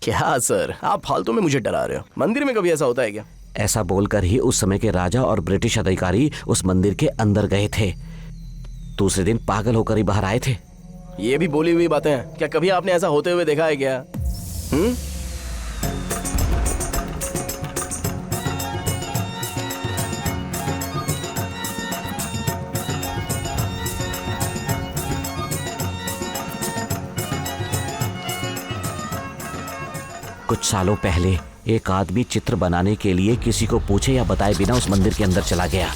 क्या सर, आप फालतू में मुझे डरा रहे हो? मंदिर में कभी ऐसा होता है क्या? ऐसा बोलकर ही उस समय के राजा और ब्रिटिश अधिकारी उस मंदिर के अंदर गए थे। दूसरे दिन पागल होकर ही बाहर आए थे। ये भी बोली हुई बातें हैं। क्या कभी आपने ऐसा होते हुए देखा है क्या? कुछ सालों पहले एक आदमी चित्र बनाने के लिए किसी को पूछे या बताए बिना उस मंदिर के अंदर चला गया।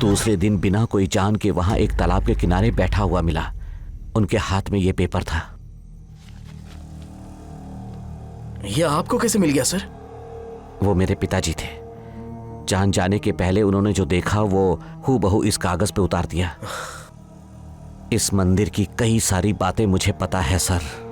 दूसरे दिन बिना कोई जान के वहां एक तालाब के किनारे बैठा हुआ मिला। उनके हाथ में यह पेपर था। यह आपको कैसे मिल गया सर? वो मेरे पिताजी थे। जान जाने के पहले उन्होंने जो देखा वो हूबहू इस कागज पे उतार दिया। इस मंदिर की कई सारी बातें मुझे पता है सर।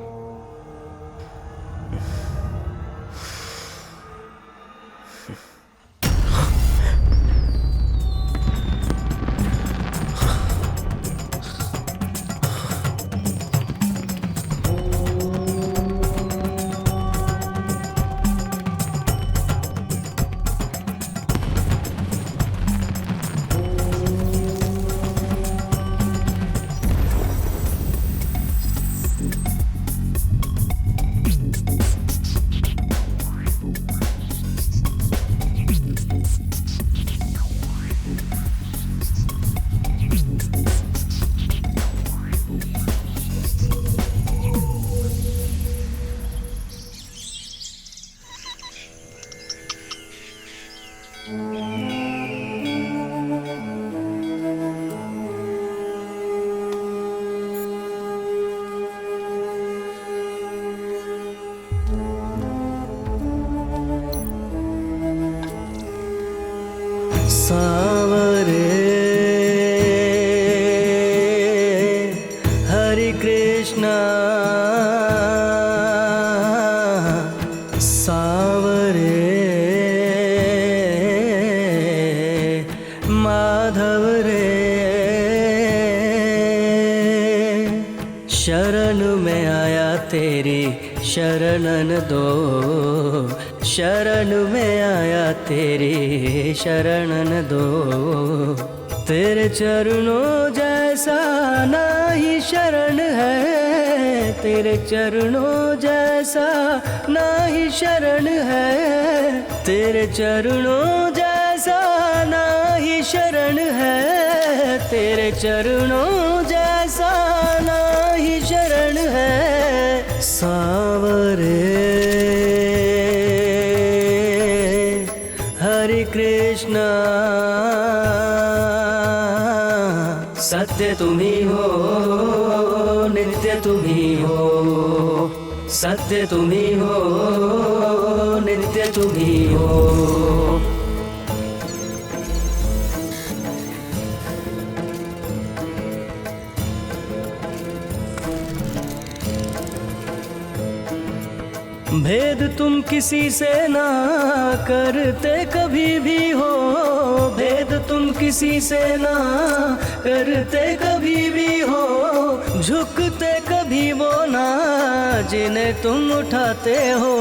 सावरे हरे कृष्णा सावरे माधव रे शरण में आया तेरी शरणन दो, शरण में आया तेरी शरणन दो। तेरे चरणों जैसा नाही शरण है, तेरे चरणों जैसा नाही शरण है, तेरे चरणों जैसा नाही शरण है, तेरे चरणों जैसा नाही शरण है। सावरे हरे कृष्णा सत्य तुम ही हो, नित्य तुम ही हो, सत्य तुम ही हो, नित्य तुम ही हो। भेद तुम किसी से ना करते कभी भी हो, भेद तुम किसी से ना करते कभी भी हो, झुकते कभी वो ना जिन्हें तुम उठाते हो,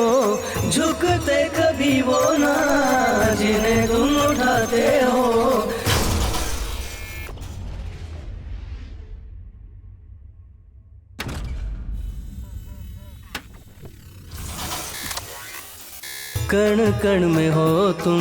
झुकते कभी वो ना जिन्हें तुम उठाते हो। कण कण में हो तुम,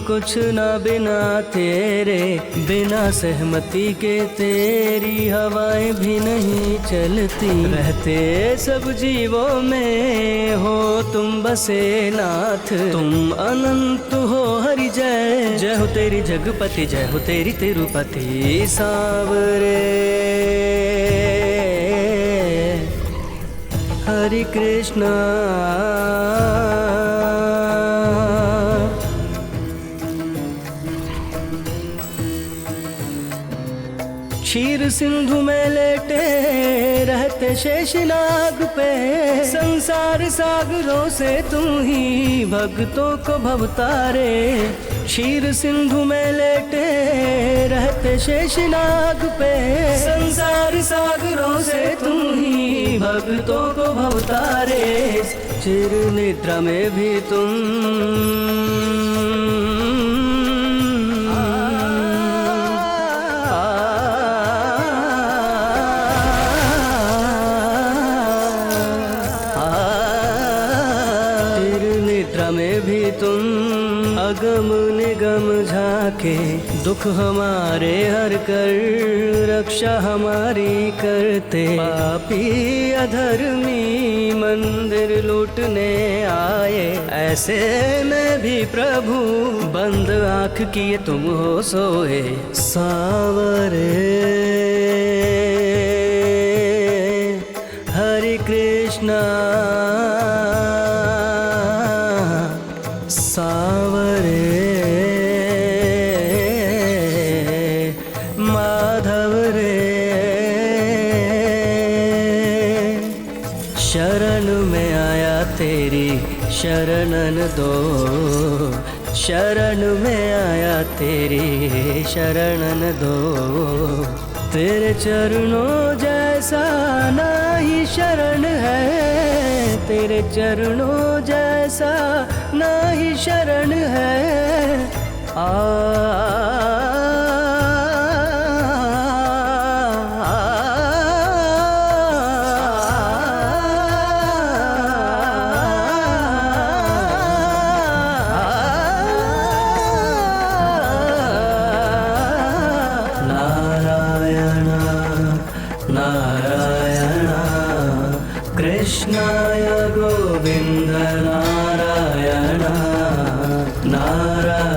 कुछ ना बिना तेरे, बिना सहमति के तेरी हवाएं भी नहीं चलती। रहते सब जीवों में हो तुम बसे नाथ, तुम अनंत हो हरि जय। जय हो तेरी जगपति, जय हो तेरी तिरुपति सांवरे। हरि कृष्णा क्षीर सिंधु में लेटे रहते शेषनाग पे, संसार सागरों से तुम ही भक्तों को भवतारे। क्षीर सिंधु में लेटे रहते शेषनाग पे, संसार सागरों से तुम ही भक्तों को भवतारे। चिर निद्रा में भी तुम अगम निगम झाके, दुख हमारे हर कर रक्षा हमारी करते। पापी अधर्मी मंदिर लूटने आए, ऐसे में भी प्रभु बंद आँख किए तुम हो सोए। सांवरे हरि कृष्णा सांवरे माधव रे, शरण में आया तेरी शरणन दो, शरण में आया तेरी शरणन दो। तेरे चरणों जैसा नहीं शरण है, तेरे चरणों जैसा नहीं शरण है। कृष्णाय गोविंद नारायण नारायण।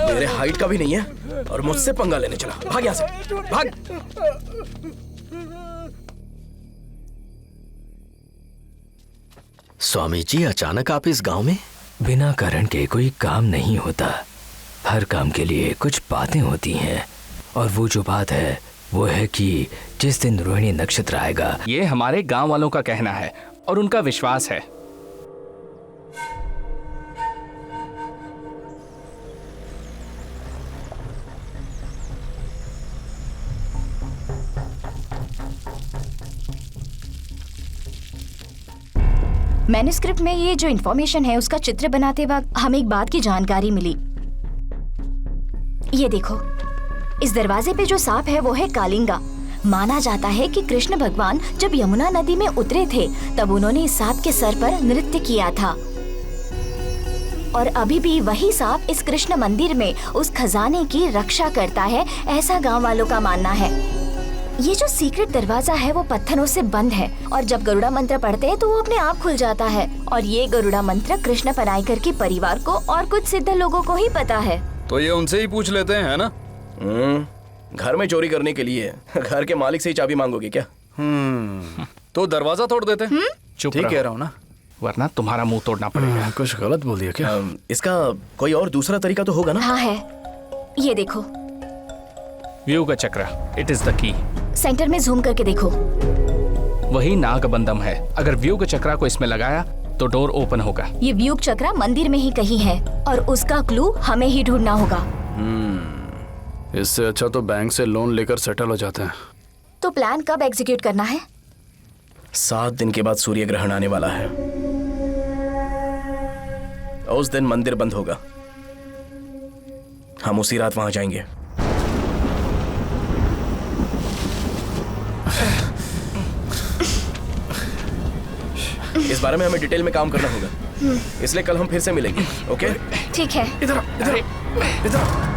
मेरे हाइट का भी नहीं है और मुझसे पंगा लेने चला। भाग यहाँ से, भाग। स्वामी जी, अचानक आप इस गांव में? बिना कारण के कोई काम नहीं होता। हर काम के लिए कुछ बातें होती हैं, और वो जो बात है वो है कि जिस दिन रोहिणी नक्षत्र आएगा। ये हमारे गांव वालों का कहना है और उनका विश्वास है। मैन्युस्क्रिप्ट में ये जो इन्फॉर्मेशन है उसका चित्र बनाते वक्त हमें एक बात की जानकारी मिली। ये देखो, इस दरवाजे पे जो सांप है वो है कालिंगा। माना जाता है कि कृष्ण भगवान जब यमुना नदी में उतरे थे तब उन्होंने इस सांप के सर पर नृत्य किया था, और अभी भी वही सांप इस कृष्ण मंदिर में उस खजाने की रक्षा करता है, ऐसा गांव वालों का मानना है। ये जो सीक्रेट दरवाजा है वो पत्थरों से बंद है, और जब गरुड़ा मंत्र पढ़ते हैं तो वो अपने आप खुल जाता है। और ये गरुड़ा मंत्र कृष्ण पनाईकर के परिवार को और कुछ सिद्ध लोगों को ही पता है। तो ये उनसे ही पूछ लेते हैं, है ना? घर में चोरी करने के लिए घर के मालिक से ही चाबी मांगोगे क्या? तो दरवाजा तोड़ देते हैं। चुप ठीक रहो। कह रहा हूँ ना, वरना तुम्हारा मुंह तोड़ना पड़ेगा। कुछ गलत बोल दिया क्या? इसका कोई और दूसरा तरीका तो होगा ना? हाँ है, ये देखो, व्यूग चक्र, it is the key. Centre में जूम करके देखो, वही नागबंधम है। अगर व्यूग चक्र को इसमें लगाया तो डोर ओपन होगा। ये व्यूग चक्र मंदिर में ही कहीं है और उसका क्लू हमें ही ढूंढना होगा। इससे अच्छा तो बैंक से लोन लेकर सेटल हो जाते हैं। तो प्लान कब एग्जीक्यूट करना है? 7 दिन के बाद सूर्य ग्रहण आने वाला है। उस दिन मंदिर बंद होगा, हम उसी रात वहां जाएंगे। इस बारे में हमें डिटेल में काम करना होगा, इसलिए कल हम फिर से मिलेंगे। ओके? ठीक है। इधर इधर इधर।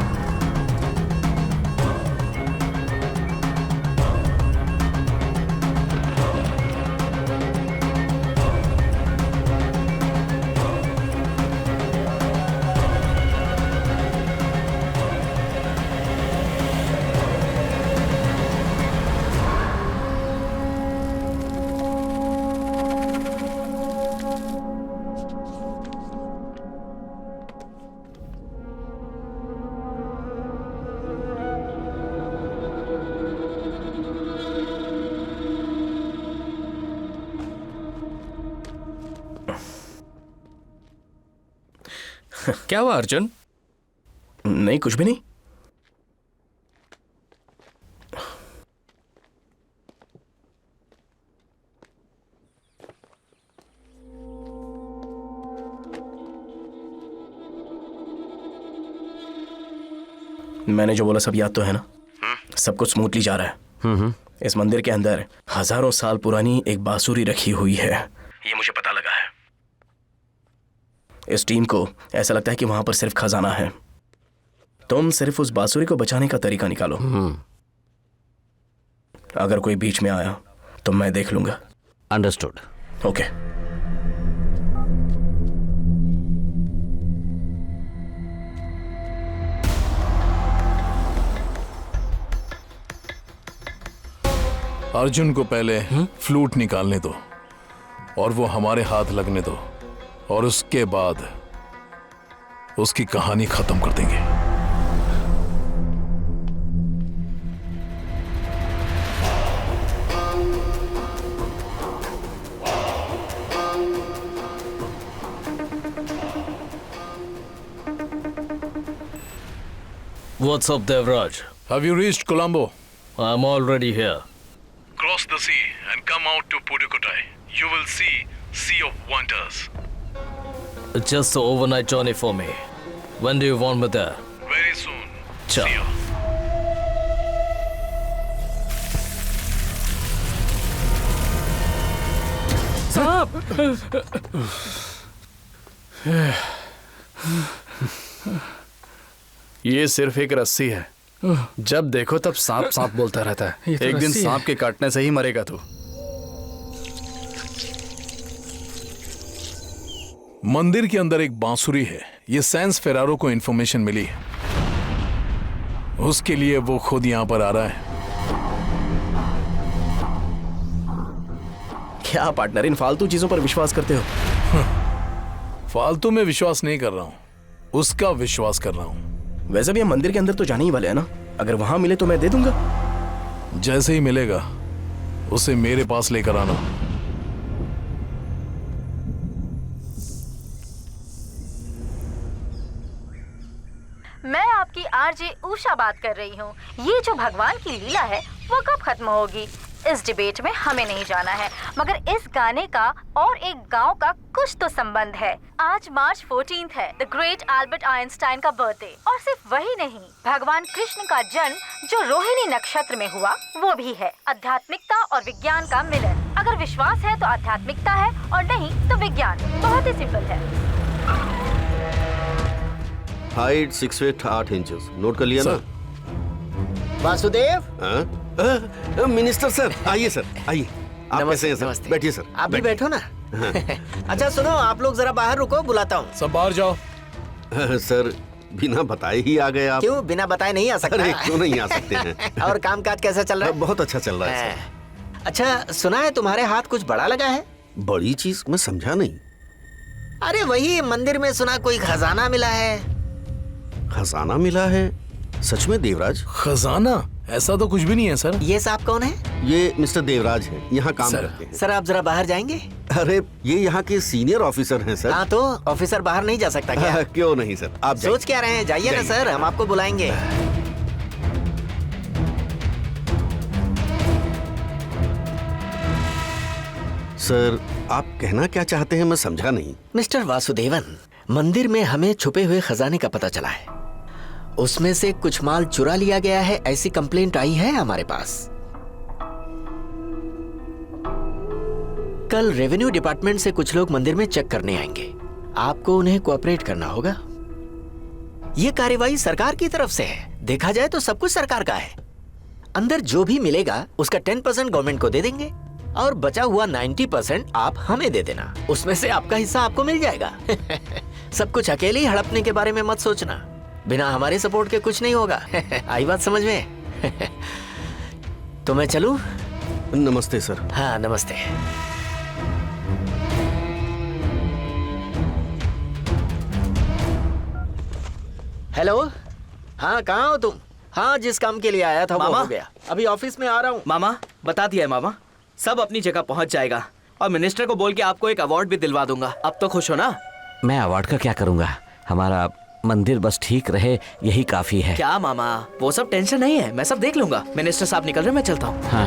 क्या हुआ अर्जुन? नहीं, कुछ भी नहीं। मैंने जो बोला सब याद तो है ना? सब कुछ स्मूथली जा रहा है। इस मंदिर के अंदर हजारों साल पुरानी एक बांसुरी रखी हुई है, ये मुझे पता लगा है। इस टीम को ऐसा लगता है कि वहां पर सिर्फ खजाना है। तुम सिर्फ उस बांसुरी को बचाने का तरीका निकालो। अगर कोई बीच में आया तो मैं देख लूंगा। अंडरस्टूड। ओके। अर्जुन को पहले फ्लूट निकालने दो और वो हमारे हाथ लगने दो, और उसके बाद उसकी कहानी खत्म कर देंगे। What's up, Devraj? Have you reached Colombo? I'm already here. Cross the sea and come out to Pudukkottai. You will see Sea of Wonders. Just the overnight journey for me. When do you want me there? Very soon. Ciao. ये सिर्फ एक रस्सी है, जब देखो तब सांप सांप बोलता रहता है। ये तो एक दिन रस्सी है। सांप के काटने से ही मरेगा तू। मंदिर के अंदर एक बांसुरी है, ये सैंस फेरारो को इन्फॉर्मेशन मिली है, उसके लिए वो खुद यहां पर आ रहा है। क्या पार्टनर, इन फालतू चीजों पर विश्वास करते हो? फालतू में विश्वास नहीं कर रहा हूं, उसका विश्वास कर रहा हूं। वैसे भी हम मंदिर के अंदर तो जाने ही वाले हैं ना, अगर वहां मिले तो मैं दे दूंगा। जैसे ही मिलेगा उसे मेरे पास लेकर आना। मैं आपकी आरजे उषा बात कर रही हूँ। ये जो भगवान की लीला है वो कब खत्म होगी, इस डिबेट में हमें नहीं जाना है, मगर इस गाने का और एक गांव का कुछ तो संबंध है। आज मार्च 14 है, द ग्रेट एल्बर्ट आइंस्टाइन का बर्थडे। और सिर्फ वही नहीं, भगवान कृष्ण का जन्म जो रोहिणी नक्षत्र में हुआ वो भी है। आध्यात्मिकता और विज्ञान का मिलन। अगर विश्वास है तो आध्यात्मिकता है और नहीं तो विज्ञान। बहुत ही सिंपल है। Height 6 feet 8 inches. नोट कर लिया ना? वासुदेव। मिनिस्टर सर, आइए सर, आइए। आप कैसे हैं सर? बैठिए सर। आप भी बैठो ना। अच्छा सुनो, आप लोग जरा बाहर रुको, बुलाता हूँ। सब बाहर जाओ। सर बिना बताए ही आ गए आप। क्यों बिना बताए नहीं आ सकता? अरे क्यों नहीं आ सकते हैं। और कामकाज कैसा चल रहा है? बहुत अच्छा चल रहा है सर। अच्छा सुना है तुम्हारे हाथ कुछ बड़ा लगा है? बड़ी चीज मैं समझा नहीं। अरे वही मंदिर में सुना कोई खजाना मिला है। खजाना मिला है? सच में देवराज? खजाना? ऐसा तो कुछ भी नहीं है सर। ये साहब कौन है? ये मिस्टर देवराज हैं, यहाँ काम करते हैं। सर आप जरा बाहर जाएंगे? अरे ये यहाँ के सीनियर ऑफिसर हैं सर। हाँ तो ऑफिसर बाहर नहीं जा सकता क्या? क्यों नहीं सर, आप सोच क्या रहे हैं? जाइए ना सर, हम आपको बुलाएंगे। सर आप कहना क्या चाहते हैं, मैं समझा नहीं। मिस्टर वासुदेवन, मंदिर में हमें छुपे हुए खजाने का पता चला है। उसमें से कुछ माल चुरा लिया गया है, ऐसी कंप्लेंट आई है हमारे पास। कल रेवेन्यू डिपार्टमेंट से कुछ लोग मंदिर में चेक करने आएंगे। आपको उन्हें कोऑपरेट करना होगा। यह कार्यवाही सरकार की तरफ से है। देखा जाए तो सब कुछ सरकार का है। अंदर जो भी मिलेगा उसका 10% गवर्नमेंट को दे देंगे और बचा हुआ 90% आप हमें दे देना। उसमें से आपका हिस्सा आपको मिल जाएगा। सब कुछ अकेले ही हड़पने के बारे में मत सोचना। बिना हमारे सपोर्ट के कुछ नहीं होगा। आई बात समझ में? तो मैं चलूं? नमस्ते सर। हाँ नमस्ते। हेलो। हाँ कहाँ हो तुम? हाँ जिस काम के लिए आया था वो हो गया। अभी ऑफिस में आ रहा हूँ। मामा बता दिया है मामा, सब अपनी जगह पहुँच जाएगा और मिनिस्टर को बोल के आपको एक अवार्ड भी दिलवा दूंगा। अब तो खुश हो ना? मैं अवार्ड का क्या करूंगा, हमारा मंदिर बस ठीक रहे यही काफी है। क्या मामा, वो सब टेंशन नहीं है, मैं सब देख लूंगा। मिनिस्टर साहब निकल रहे, मैं चलता हूँ। हाँ।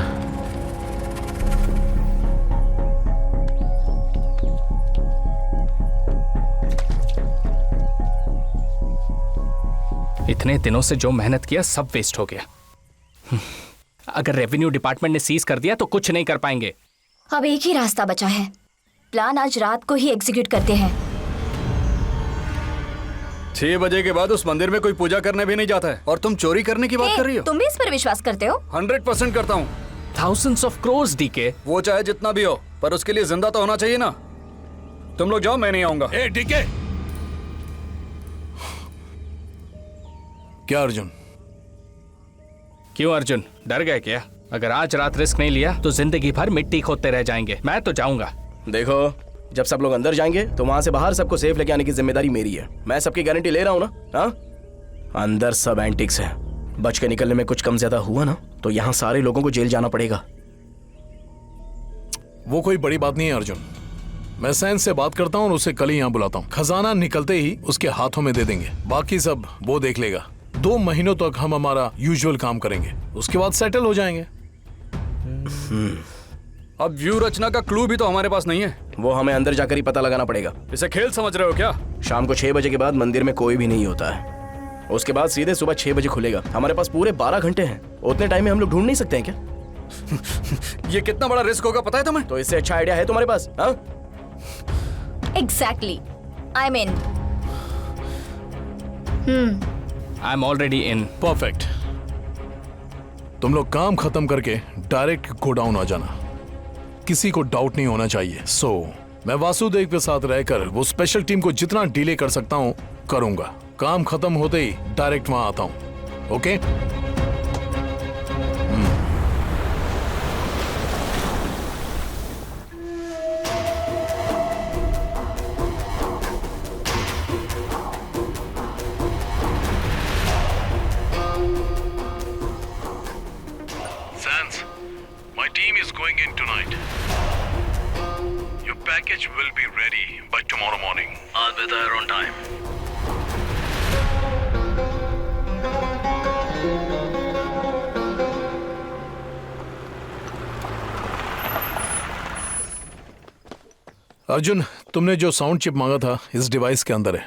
इतने दिनों से जो मेहनत किया सब वेस्ट हो गया। अगर रेवेन्यू डिपार्टमेंट ने सीज कर दिया तो कुछ नहीं कर पाएंगे। अब एक ही रास्ता बचा है। प्लान आज रात को ही एग्जीक्यूट करते हैं। 6 बजे के बाद उस मंदिर में कोई पूजा करने भी नहीं जाता है और तुम चोरी करने की बात कर रही हो? तुम भी इस पर विश्वास करते हो? 100% करता हूँ। Thousands of crores DK. वो चाहे जितना भी हो, पर उसके लिए जिंदा तो होना चाहिए ना। तुम लोग जाओ, मैं नहीं आऊंगा। डीके। क्या अर्जुन? क्यों अर्जुन, डर गए क्या? अगर आज रात रिस्क नहीं लिया तो जिंदगी भर मिट्टी खोदते रह जाएंगे। मैं तो जाऊंगा। देखो जब सब लोग अंदर जाएंगे तो वहां से बाहर सबको सेफ लेके आने की जिम्मेदारी मेरी है। मैं सबकी गारंटी ले रहा हूँ ना। हाँ अंदर सब एंटिक्स है। बच के निकलने में कुछ कम ज्यादा हुआ ना तो यहाँ सारे लोगों को जेल जाना पड़ेगा। वो कोई बड़ी बात नहीं है अर्जुन। मैं सैन से बात करता हूँ और उसे कल ही यहाँ बुलाता हूँ। खजाना निकलते ही उसके हाथों में दे देंगे, बाकी सब वो देख लेगा। 2 महीनों तक हम हमारा यूजुअल काम करेंगे, उसके बाद सेटल हो जाएंगे। अब व्यू रचना का क्लू भी तो हमारे पास नहीं है। वो हमें अंदर जाकर ही पता लगाना पड़ेगा। इसे खेल समझ रहे हो क्या? शाम को 6 बजे के बाद मंदिर में कोई भी नहीं होता है। उसके बाद सीधे सुबह 6 बजे खुलेगा। हमारे पास पूरे 12 घंटे हैं। उतने टाइम में हम लोग ढूंढ नहीं सकते हैं क्या? ये कितना बड़ा रिस्क होगा पता है तुम्हें? तो इससे अच्छा आइडिया है तुम्हारे पास? हाँ? Exactly. I mean I am already in. Perfect. तुम लोग काम खत्म करके डायरेक्ट गोडाउन आ जाना। किसी को डाउट नहीं होना चाहिए। मैं वासुदेव के साथ रहकर वो स्पेशल टीम को जितना डिले कर सकता हूं करूंगा। काम खत्म होते ही डायरेक्ट वहां आता हूं। Okay? Sans, my team is going in tonight. Your package will be ready by tomorrow morning. I'll be there on time. Arjun, तुमने जो साउंड चिप मांगा था इस डिवाइस के अंदर है।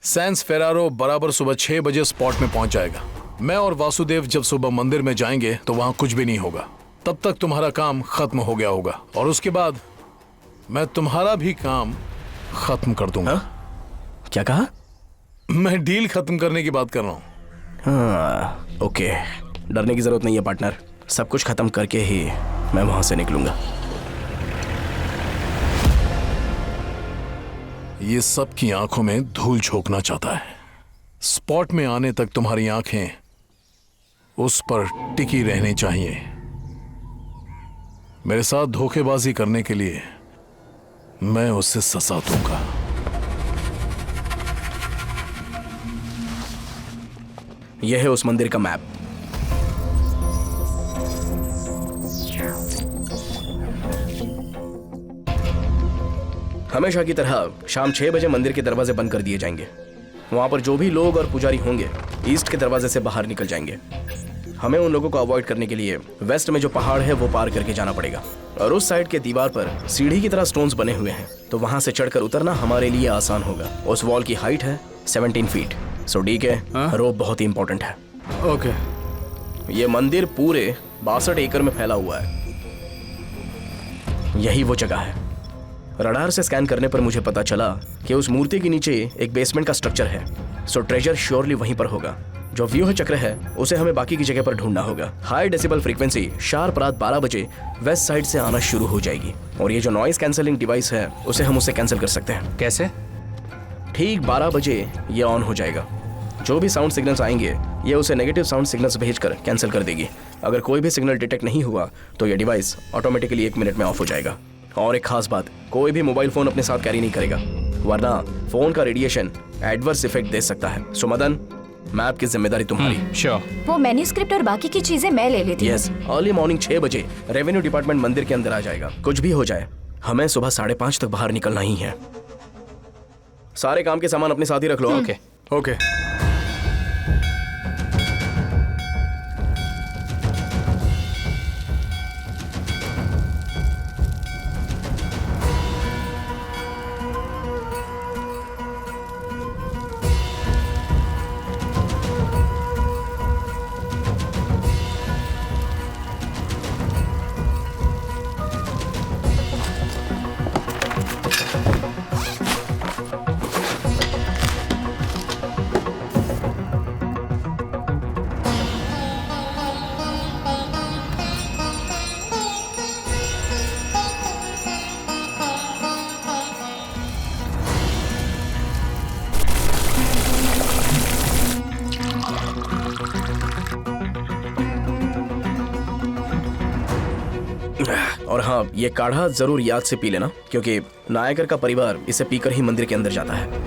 सैंस फेरारो बराबर सुबह 6 बजे स्पॉट में पहुंच जाएगा। मैं और वासुदेव जब सुबह मंदिर में जाएंगे तो वहां कुछ भी नहीं होगा। तब तक तुम्हारा काम खत्म हो गया होगा और उसके बाद मैं तुम्हारा भी काम खत्म कर दूंगा। क्या कहा? मैं डील खत्म करने की बात कर रहा हूँ। हाँ, ओके। डरने की जरूरत नहीं है पार्टनर। सब कुछ खत्म करके ही मैं वहां से निकलूंगा। ये सबकी आंखों में धूल झोंकना चाहता है। स्पॉट में आने तक तुम्हारी आंखें उस पर टिकी रहनी चाहिए। मेरे साथ धोखेबाजी करने के लिए मैं उसे सजा दूंगा। यह है उस मंदिर का मैप। हमेशा की तरह शाम 6 बजे मंदिर के दरवाजे बंद कर दिए जाएंगे। वहां पर जो भी लोग और पुजारी होंगे ईस्ट के दरवाजे से बाहर निकल जाएंगे। हमें उन लोगों को अवॉइड करने के लिए वेस्ट में जो पहाड़ है वो पार करके जाना पड़ेगा और उस साइड के दीवार पर सीढ़ी की तरह स्टोन्स बने हुए हैं, तो वहां से चढ़कर उतरना हमारे लिए आसान होगा। उस वॉल की हाइट है 17 फीट। सो डी के रोप बहुत ही इंपॉर्टेंट है। ओके। ये मंदिर पूरे 62 एकड़ में फैला हुआ है। यही वो जगह है। रडार से स्कैन करने पर मुझे पता चला कि उस मूर्ति के नीचे एक बेसमेंट का स्ट्रक्चर है। सो ट्रेजर श्योरली वहीं पर होगा। जो व्यूह चक्र है उसे हमें बाकी की जगह पर ढूंढना होगा। हाई डेसिबल फ्रीक्वेंसी शार्प रात 12 बजे वेस्ट साइड से आना शुरू हो जाएगी और ये जो नॉइस कैंसलिंग डिवाइस है उसे हम उसे कैंसिल कर सकते हैं। कैसे? ठीक 12 बजे ये ऑन हो जाएगा। जो भी साउंड सिग्नल्स आएंगे ये उसे नेगेटिव साउंड सिग्नल्स भेजकर कैंसिल कर देगी। अगर कोई भी सिग्नल डिटेक्ट नहीं हुआ तो ये डिवाइस ऑटोमेटिकली 1 मिनट में ऑफ हो जाएगा। और एक खास बात, कोई भी मोबाइल फोन अपने साथ कैरी नहीं करेगा वरना फोन का रेडिएशन एडवर्स इफेक्ट दे सकता है। सो मदन, मैप की जिम्मेदारी तुम्हारी। श्योर। वो मैन्यूस्क्रिप्ट और बाकी की चीजें मैं ले लेती हूँ। यस, अर्ली मॉर्निंग 6 बजे रेवेन्यू डिपार्टमेंट मंदिर के अंदर आ जाएगा। कुछ भी हो जाए हमें सुबह 5:30 तक बाहर निकलना ही है। सारे काम के सामान अपने साथ ही रख लो। Okay okay. और हाँ, ये काढ़ा जरूर याद से पी लेना क्योंकि नायकर का परिवार इसे पीकर ही मंदिर के अंदर जाता है।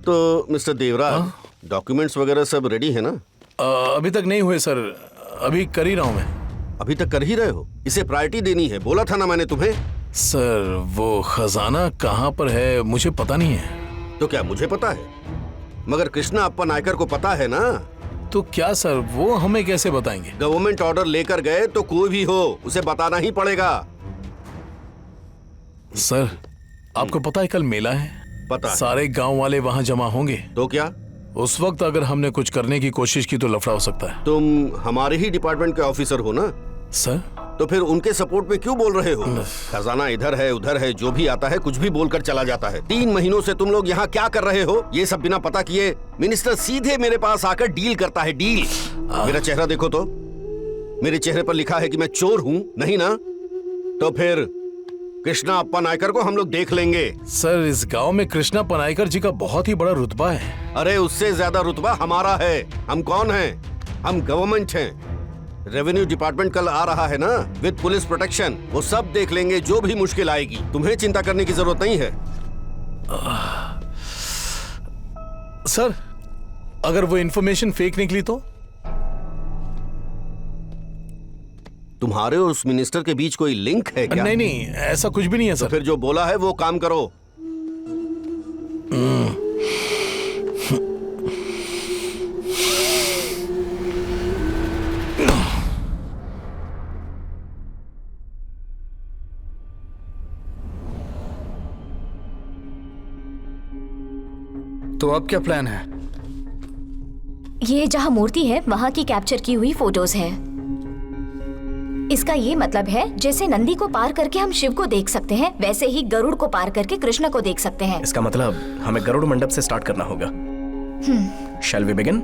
तो मिस्टर देवराज, डॉक्यूमेंट्स वगैरह सब रेडी है ना? अभी तक नहीं हुए सर, अभी कर ही रहा हूँ मैं। अभी तक कर ही रहे हो? इसे प्रायोरिटी देनी है, बोला था ना मैंने तुम्हें। सर वो खजाना कहाँ पर है मुझे पता नहीं है। तो क्या मुझे पता है? मगर कृष्णा अप्पा नायकर को पता है ना। तो क्या सर, वो हमें कैसे बताएंगे? गवर्नमेंट ऑर्डर लेकर गए तो कोई भी हो उसे बताना ही पड़ेगा। सर आपको पता है कल मेला है? पता है। सारे गांव वाले वहां जमा होंगे। तो क्या उस वक्त अगर हमने कुछ करने की कोशिश की तो लफड़ा हो सकता है। तुम हमारे ही डिपार्टमेंट के ऑफिसर हो ना सर? तो फिर उनके सपोर्ट में क्यों बोल रहे हो? खजाना इधर है उधर है, जो भी आता है कुछ भी बोलकर चला जाता है। 3 महीनों से तुम लोग यहाँ क्या कर रहे हो ये सब बिना पता किए? मिनिस्टर सीधे मेरे पास आकर डील करता है, डील। मेरा चेहरा देखो तो, मेरे चेहरे पर लिखा है कि मैं चोर हूँ, नहीं ना? तो फिर कृष्णा अप्पा नायकर को हम लोग देख लेंगे। सर इस गांव में कृष्णा पनायकर जी का बहुत ही बड़ा रुतबा है। अरे उससे ज्यादा रुतबा हमारा है। हम कौन हैं? हम गवर्नमेंट हैं। रेवेन्यू डिपार्टमेंट कल आ रहा है ना, विद पुलिस प्रोटेक्शन। वो सब देख लेंगे जो भी मुश्किल आएगी। तुम्हें चिंता करने की जरूरत नहीं है। सर अगर वो इंफॉर्मेशन फेक निकली तो? तुम्हारे और उस मिनिस्टर के बीच कोई लिंक है क्या? नहीं ऐसा कुछ भी नहीं है सर। तो फिर जो बोला है वो काम करो। तो अब क्या प्लान है? ये जहाँ मूर्ति है वहाँ की कैप्चर की हुई फोटोज है। इसका ये मतलब है जैसे नंदी को पार करके हम शिव को देख सकते हैं, वैसे ही गरुड़ को पार करके कृष्ण को देख सकते हैं। इसका मतलब हमें गरुड़ मंडप से स्टार्ट करना होगा। Shall we begin?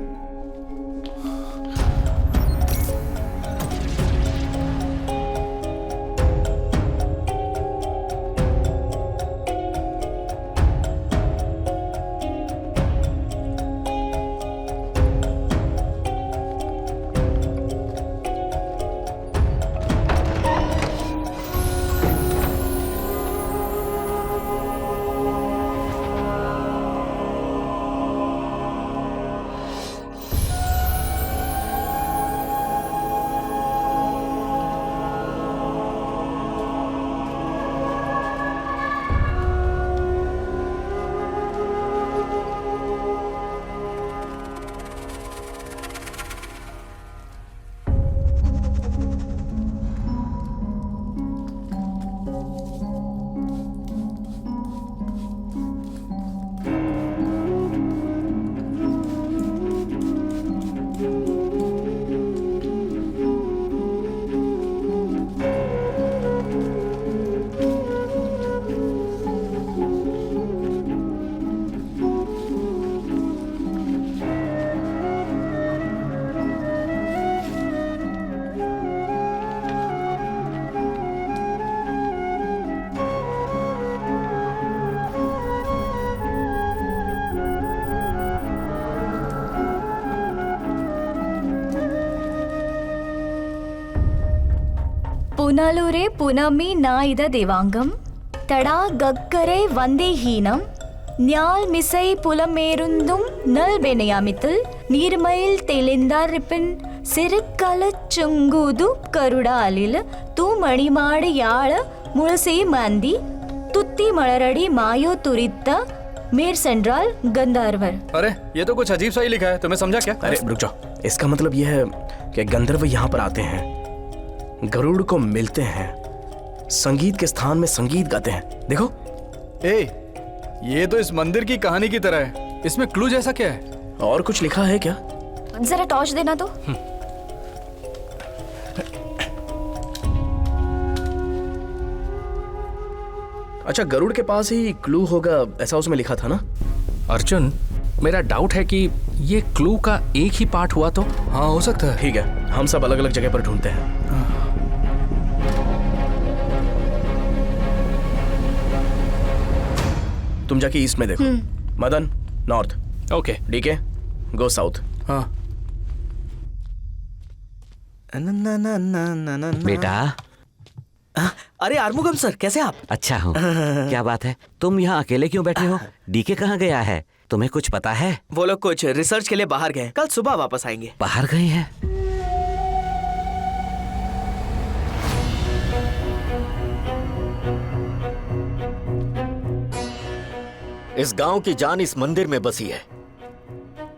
पुनलुरे पुनमी नाइद देवांगम तड़ा गग्गरे वंदे हीनम न्याल मिसई पुलमेरुंदुम नल बेनयामितल नीरमैल तेलिंदा रिपिन सिरकल चुंगुदु करुड़ालिल तू मणिमाड़ याळ मुळसे मांदी तुत्ती मळरड़ी मायो तुरित्ता मेर सेंट्रल गंधर्वर। अरे ये तो कुछ अजीब सा ही लिखा है, तुम्हें समझा क्या? अरे रुक जाओ, इसका मतलब यह है कि गंधर्व यहाँ पर आते हैं, गरुड़ को मिलते हैं, संगीत के स्थान में संगीत गाते हैं। देखो ये तो इस मंदिर की कहानी की तरह है। इसमें क्लू जैसा क्या है? और कुछ लिखा है क्या? जरा टॉर्च देना तो। अच्छा, गरुड़ के पास ही क्लू होगा ऐसा उसमें लिखा था ना? अर्जुन, मेरा डाउट है कि ये क्लू का एक ही पार्ट हुआ तो? हाँ हो सकता है। ठीक है, हम सब अलग अलग जगह पर ढूंढते हैं। तुम जाके ईस्ट में देखो। Madan north. Okay. DK go south. हाँ। बेटा। अरे आर्मुगम सर, कैसे आप? अच्छा हूँ। क्या बात है, तुम यहाँ अकेले क्यों बैठे हो? डीके कहाँ गया है? तुम्हें कुछ पता है? वो लोग कुछ रिसर्च के लिए बाहर गए, कल सुबह वापस आएंगे। बाहर गए हैं? इस गांव की जान इस मंदिर में बसी है।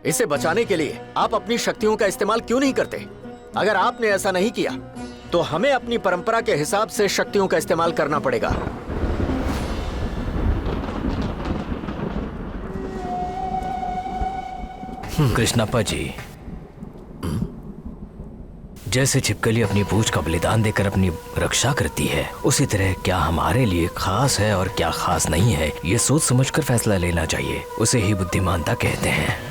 इसे बचाने के लिए आप अपनी शक्तियों का इस्तेमाल क्यों नहीं करते? अगर आपने ऐसा नहीं किया तो हमें अपनी परंपरा के हिसाब से शक्तियों का इस्तेमाल करना पड़ेगा। कृष्णप्पा जी, जैसे छिपकली अपनी पूंछ का बलिदान देकर अपनी रक्षा करती है, उसी तरह क्या हमारे लिए खास है और क्या खास नहीं है, ये सोच समझकर फैसला लेना चाहिए। उसे ही बुद्धिमानता कहते हैं।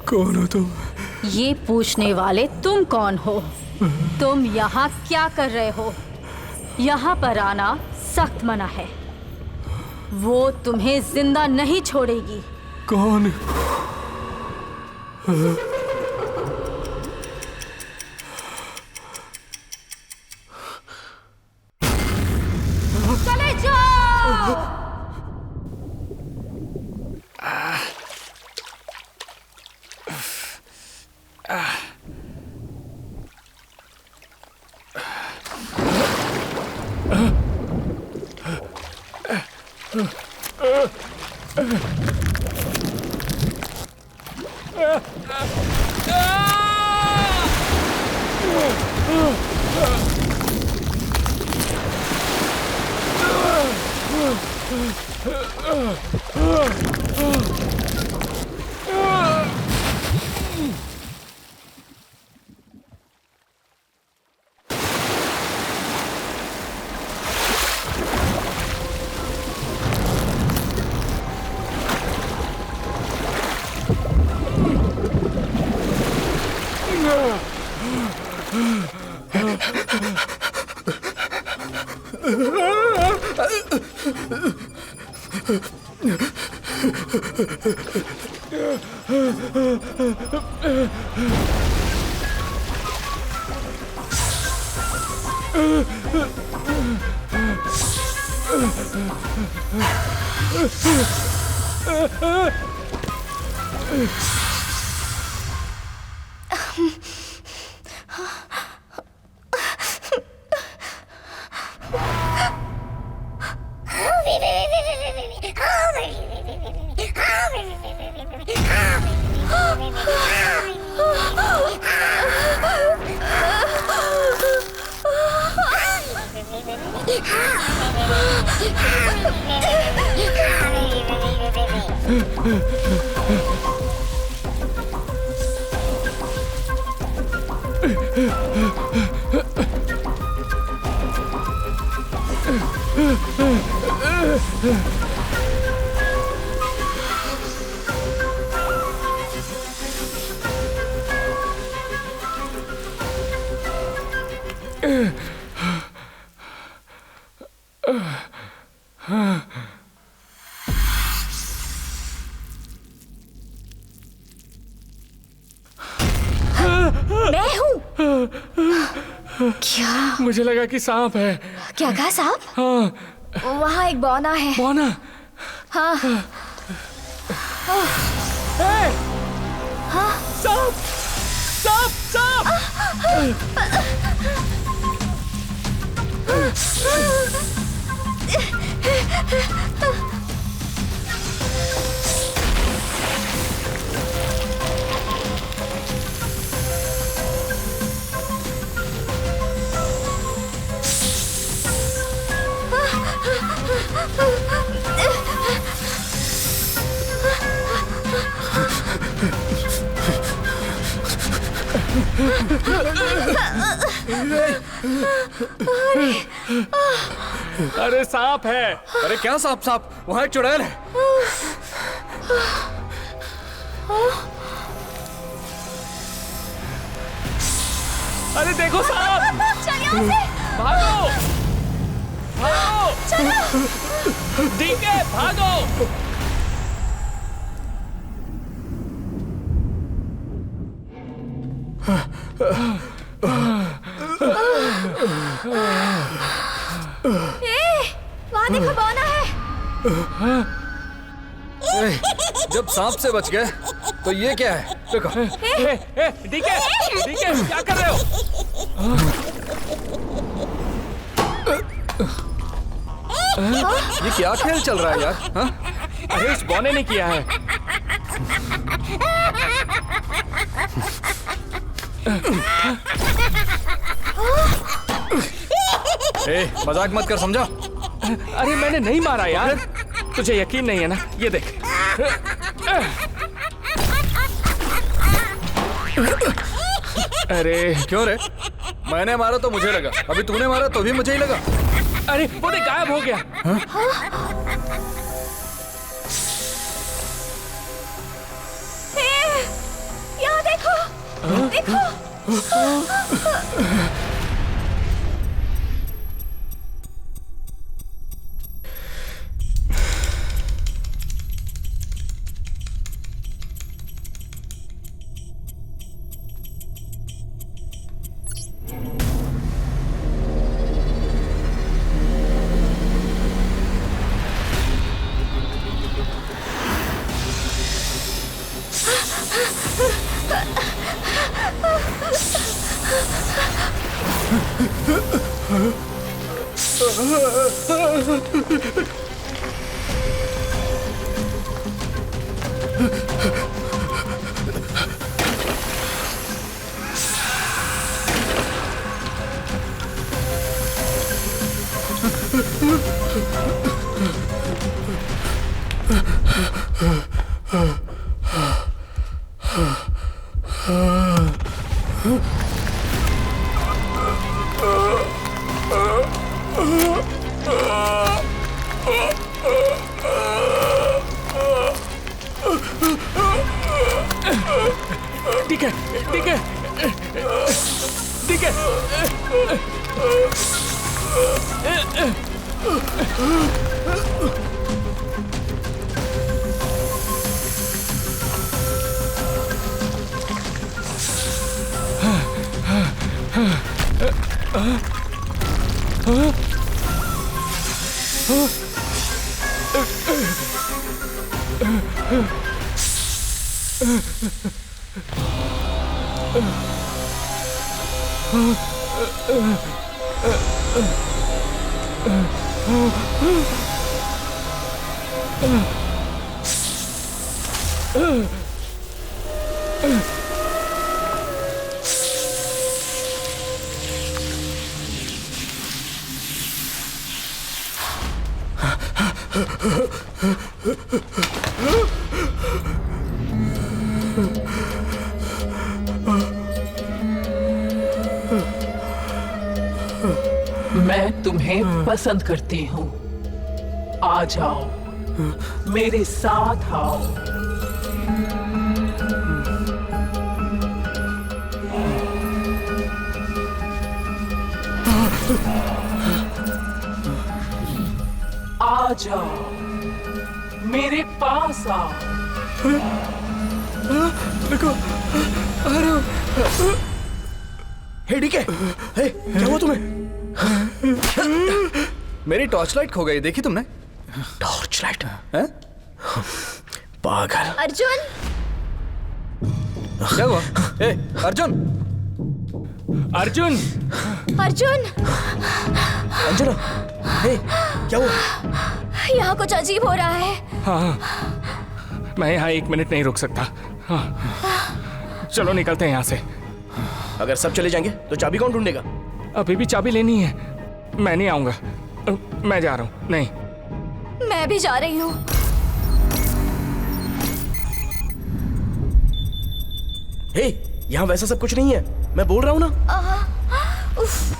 कौन हो तुम? ये पूछने वाले तुम कौन हो? तुम यहाँ क्या कर रहे हो? यहाँ पर आना सख्त मना है। वो तुम्हें जिंदा नहीं छोड़ेगी। कौन? चले जाओ। मैं हूँ। क्या? मुझे लगा कि सांप है। क्या कहा सांप? हाँ। वहाँ एक बौना है। बौना? हाँ। हाँ। सांप! सांप! सांप! अरे सांप है। अरे क्या सांप? सांप वहाँ एक चुड़ैल है। अरे देखो सांप! भागो! भागो! डीके भागो! वहाँ देखो बौना है। जब सांप से बच गए तो ये क्या है? देखो। डीके! डीके क्या कर रहे हो? ये क्या खेल चल रहा है यार? हाँ? अरे इस बौने ने किया है। मजाक मत कर, समझा? अरे मैंने नहीं मारा यार। तुझे यकीन नहीं है ना? ये देख। अरे क्यों रे? मैंने मारा तो मुझे लगा, अभी तूने मारा तो भी मुझे ही लगा। अरे वो देख गायब हो गया। यहाँ देखो। देखो। ठीक है, ठीक है, ठीक है। मैं तुम्हें पसंद करती हूँ। आ जाओ, मेरे साथ आओ। आ जाओ, मेरे पास आओ। देखो, आ रहा हूँ। हे डीके, हे क्या हुआ तुम्हें? मेरी टॉर्च लाइट खो गई, देखी तुमने? Torch light? हैं? पागल। अर्जुन, क्या हुआ? ए, अर्जुन! अर्जुन! अर्जुन! अंजना, हे क्या हुआ? यहाँ कुछ अजीब हो रहा है। हाँ, मैं यहाँ 1 मिनट नहीं रुक सकता। हाँ, चलो निकलते हैं यहाँ से। अगर सब चले जाएंगे तो चाबी कौन ढूंढेगा? अभी भी चाबी लेनी है। मैं नहीं आऊंगा, मैं जा रहा हूँ। नहीं, मैं भी जा रही हूँ। हे, यहाँ वैसा सब कुछ नहीं है, मैं बोल रहा हूँ ना। उफ।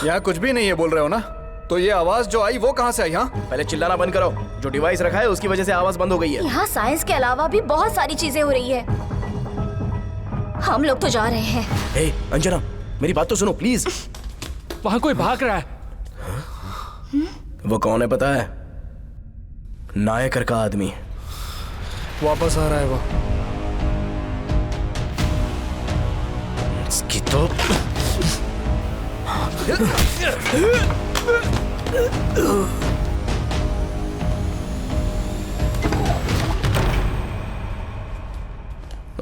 यहाँ कुछ भी नहीं है बोल रहे हो ना? तो ये आवाज जो आई वो कहाँ से आई? यहाँ पहले चिल्लाना बंद करो। जो डिवाइस रखा है उसकी वजह से आवाज बंद हो गई है। यहाँ साइंस के अलावा भी बहुत सारी चीजें हो रही है। हम लोग तो जा रहे हैं। हे अंजना, मेरी बात तो सुनो प्लीज। वहाँ कोई भाग रहा है। वो कौन है पता है? नायकर का आदमी वापस आ रहा है वो। इसकी तो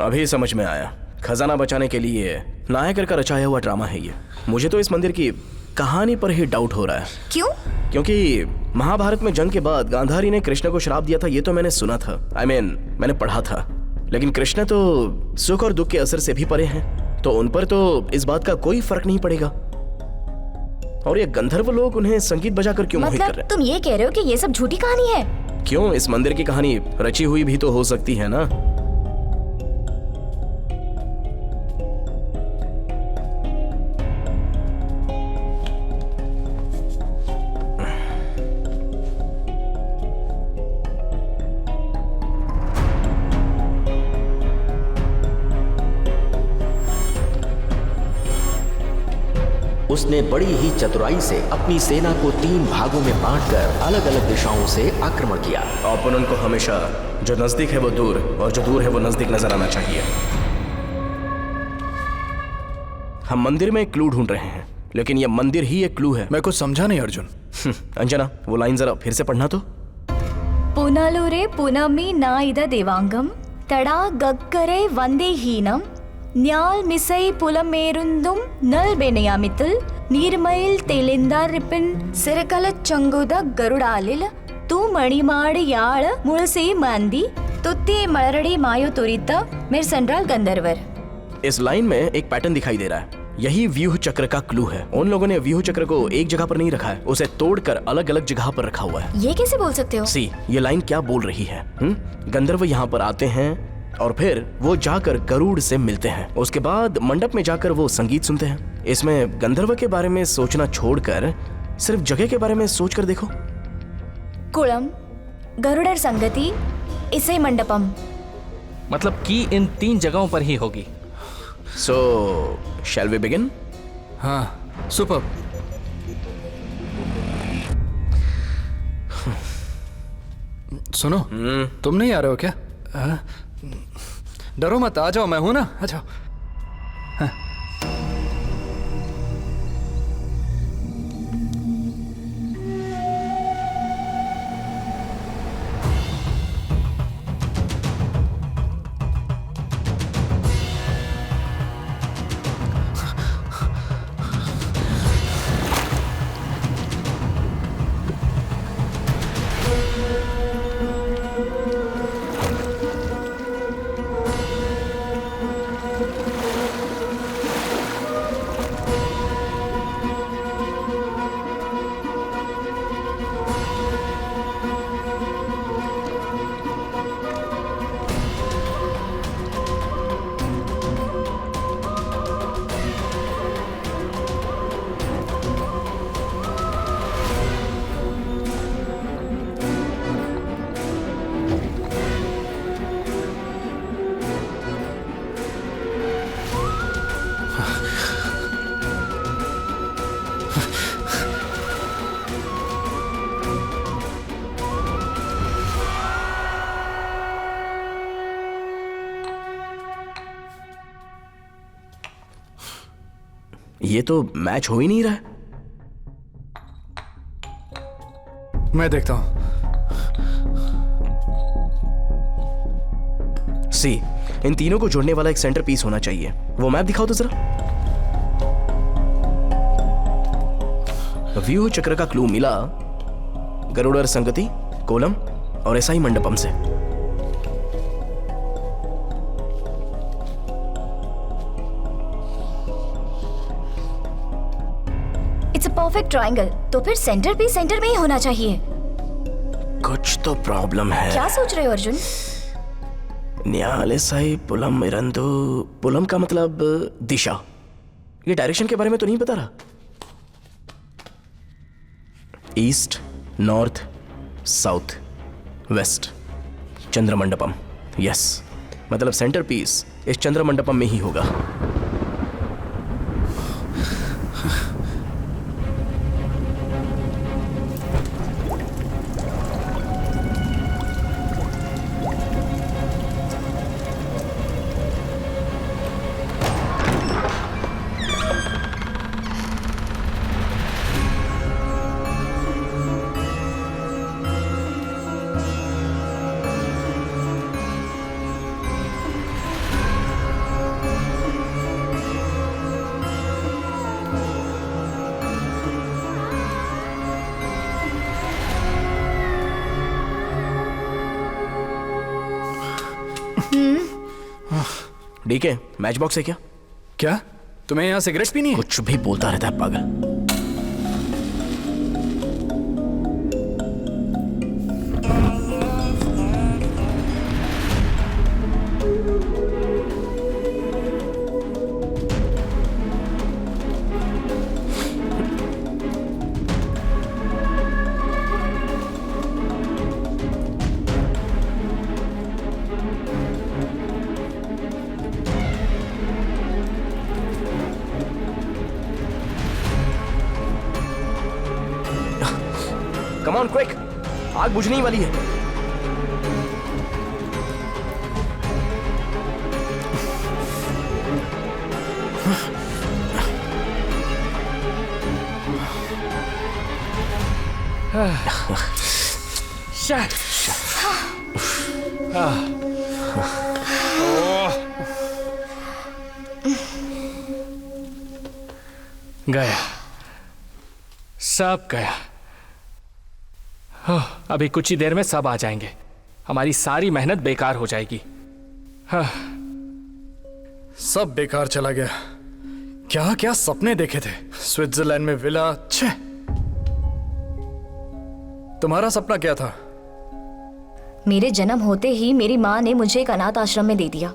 अभी समझ में आया। खजाना बचाने के लिए नायकर का रचाया हुआ ड्रामा है ये। मुझे तो इस मंदिर की कहानी पर ही डाउट हो रहा है। क्यों? क्योंकि महाभारत में जंग के बाद गांधारी ने कृष्ण को श्राप दिया था, ये तो मैंने सुना था। मैंने पढ़ा था। लेकिन कृष्ण तो सुख और दुख के असर से भी परे हैं, तो उन पर तो इस बात का कोई फर्क नहीं पड़ेगा। और ये गंधर्व लोग उन्हें संगीत बजाकर क्यों मोहित कर रहे हैं? तुम ये कह रहे हो कि ये सब झूठी कहानी है? क्यों? इस मंदिर की कहानी रची हुई भी तो हो सकती है ना। उसने बड़ी ही चतुराई से अपनी सेना को 3 भागों में बांटकर अलग अलग दिशाओं से आक्रमण किया। ओपोनेंट को हमेशा जो नजदीक है वो दूर और जो दूर है वो नजदीक नजर आना चाहिए। हम मंदिर में एक क्लू ढूंढ रहे हैं, लेकिन ये मंदिर ही एक क्लू है। मैं कुछ समझा नहीं अर्जुन। अंजना, वो लाइन जरा फिर से पढ़ना तो। पुनलुरे पुनमी नाइद देवांगम तड़ा गग्गरे वंदे हीनम न्याल मिसई पुलमेरुंदुम नल बेनयामितल नीरमईल तेलिंदा रिपिन सिरकल चंगुद गरुड़ालिल तू मणिमाड़ याड़ मुळसे मांदी तुत्ती मलरड़ी मायो तुरिता मेर संड्राल गंधर्वर। इस लाइन में एक पैटर्न दिखाई दे रहा है। यही व्यूह चक्र का क्लू है। उन लोगों ने व्यूह चक्र को एक जगह पर नहीं रखा है, उसे तोड़कर अलग अलग जगह पर रखा हुआ है। ये कैसे बोल सकते हो? सी, ये लाइन क्या बोल रही है? गंधर्व यहाँ पर आते हैं और फिर वो जाकर गरुड़ से मिलते हैं। उसके बाद मंडप में जाकर वो संगीत सुनते हैं। इसमें गंधर्व के बारे में सोचना छोड़कर सिर्फ जगह के बारे में सोच कर देखो। कुलम, गरुड़र संगति, इसे मंडपम। मतलब कि इन 3 जगहों पर ही होगी। So, shall we begin? हाँ, सुपर। सुनो, तुम नहीं आ रहे हो क्या? डरो मत, आ जाओ, मैं हूं ना, आ जाओ। हाँ। ये तो मैच हो ही नहीं रहा। मैं देखता हूं। सी, इन तीनों को जोड़ने वाला एक सेंटर पीस होना चाहिए। वो मैप दिखाओ तो जरा। व्यूह चक्र का क्लू मिला गरुड़र संगति, कोलम और ऐसा ही मंडपम से। इट्स अ परफेक्ट ट्रायंगल, तो फिर सेंटर भी सेंटर में ही होना चाहिए। कुछ तो प्रॉब्लम है। क्या सोच रहे हो अर्जुन? न्याले साई पुलम इरंदु। पुलम का मतलब दिशा। ये डायरेक्शन के बारे में तो नहीं बता रहा। East, north, south, west, Chandramandapam. Yes, मतलब सेंटर पीस इस चंद्रमंडपम में ही होगा। डीके, मैच बॉक्स है क्या? क्या तुम्हें यहाँ सिगरेट पीनी है? कुछ भी बोलता रहता है पागल। ऑन क्विक, आग बुझने ही वाली है। गया, सब गया। अभी कुछ ही देर में सब आ जाएंगे, हमारी सारी मेहनत बेकार हो जाएगी। सब बेकार चला गया। क्या क्या सपने देखे थे, स्विट्जरलैंड में विला। छे, तुम्हारा सपना क्या था? मेरे जन्म होते ही मेरी माँ ने मुझे एक अनाथ आश्रम में दे दिया।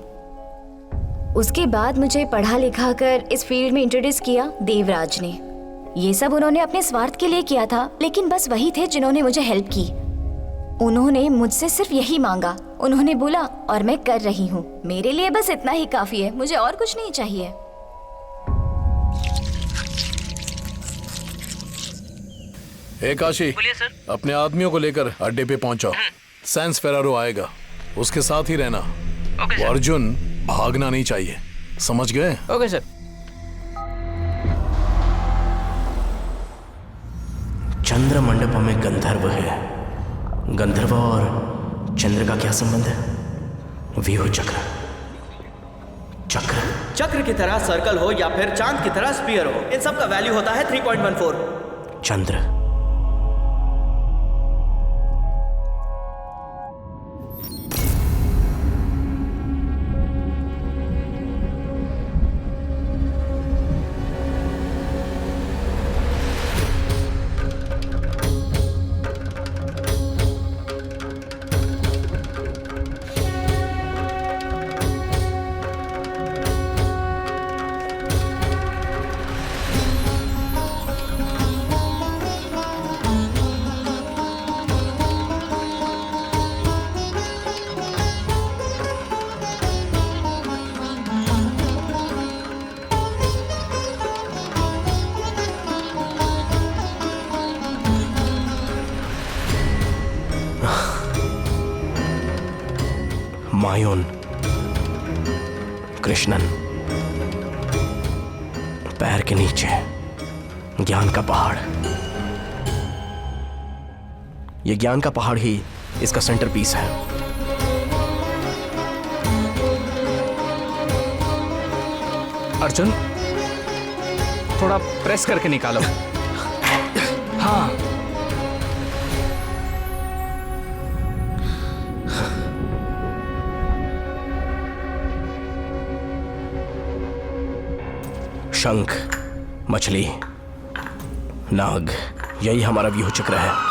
उसके बाद मुझे पढ़ा लिखा कर इस फील्ड में इंट्रोड्यूस किया देवराज ने। ये सब उन्होंने अपने स्वार्थ के लिए किया था, लेकिन बस वही थे जिन्होंने मुझे हेल्प की। उन्होंने मुझसे सिर्फ यही मांगा, उन्होंने बोला और मैं कर रही हूँ। मेरे लिए बस इतना ही काफी है, मुझे और कुछ नहीं चाहिए। काशी, अपने आदमियों को लेकर अड्डे पे पहुंचाओ। सैंस फेरारो आएगा, उसके साथ ही रहना। वो अर्जुन भागना नहीं चाहिए, समझ गए? Okay sir. चंद्र मंडप में गंधर्व है। गंधर्व और चंद्र का क्या संबंध है? व्यूह चक्र। चक्र चक्र की तरह सर्कल हो या फिर चांद की तरह स्फीयर हो, इन सब का वैल्यू होता है 3.14। चंद्र मायून, कृष्णन, पैर के नीचे ज्ञान का पहाड़। ये ज्ञान का पहाड़ ही इसका सेंटर पीस है। अर्जुन, थोड़ा प्रेस करके निकालो। हाँ, शंख, मछली, नाग, यही हमारा व्यूह चक्र है।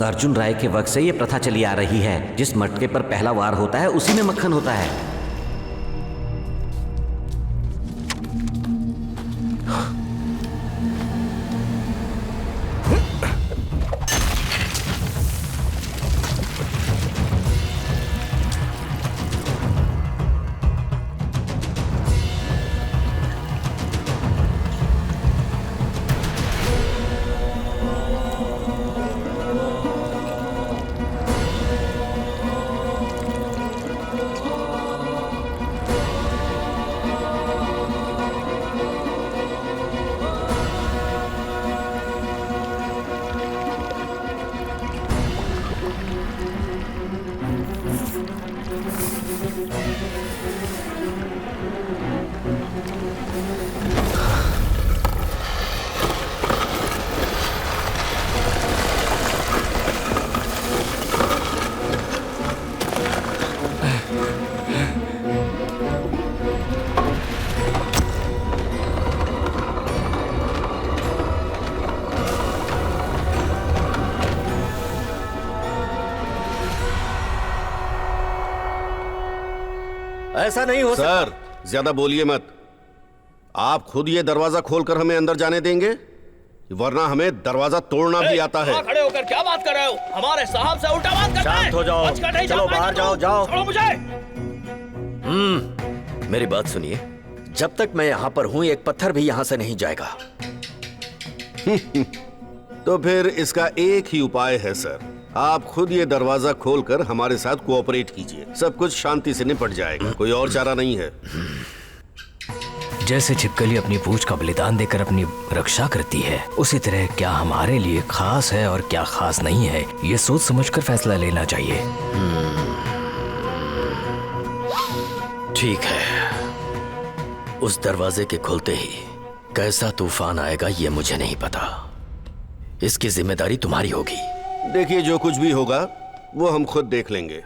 अर्जुन राय के वक्त से ये प्रथा चली आ रही है, जिस मटके पर पहला वार होता है उसी में मक्खन होता है। ऐसा नहीं हो सर, ज्यादा बोलिए मत। आप खुद ये दरवाजा खोलकर हमें अंदर जाने देंगे, वरना हमें दरवाजा तोड़ना भी आता है। खड़े होकर क्या बात कर रहे हो? हमारे साहब से उल्टा बात करते हैं। शांत हो जाओ, चलो बाहर जाओ, जाओ। छोड़ो मुझे। मेरी बात सुनिए, जब तक मैं यहाँ पर हूँ एक पत्थर भी यहाँ से नहीं जाएगा। तो फिर इसका एक ही उपाय है सर, आप खुद ये दरवाजा खोलकर हमारे साथ कोऑपरेट कीजिए, सब कुछ शांति से निपट जाएगा। कोई और चारा नहीं है। जैसे छिपकली अपनी पूंछ का बलिदान देकर अपनी रक्षा करती है, उसी तरह क्या हमारे लिए खास है और क्या खास नहीं है, ये सोच समझकर फैसला लेना चाहिए। ठीक है, उस दरवाजे के खुलते ही कैसा तूफान आएगा ये मुझे नहीं पता। इसकी जिम्मेदारी तुम्हारी होगी। देखिए, जो कुछ भी होगा वो हम खुद देख लेंगे।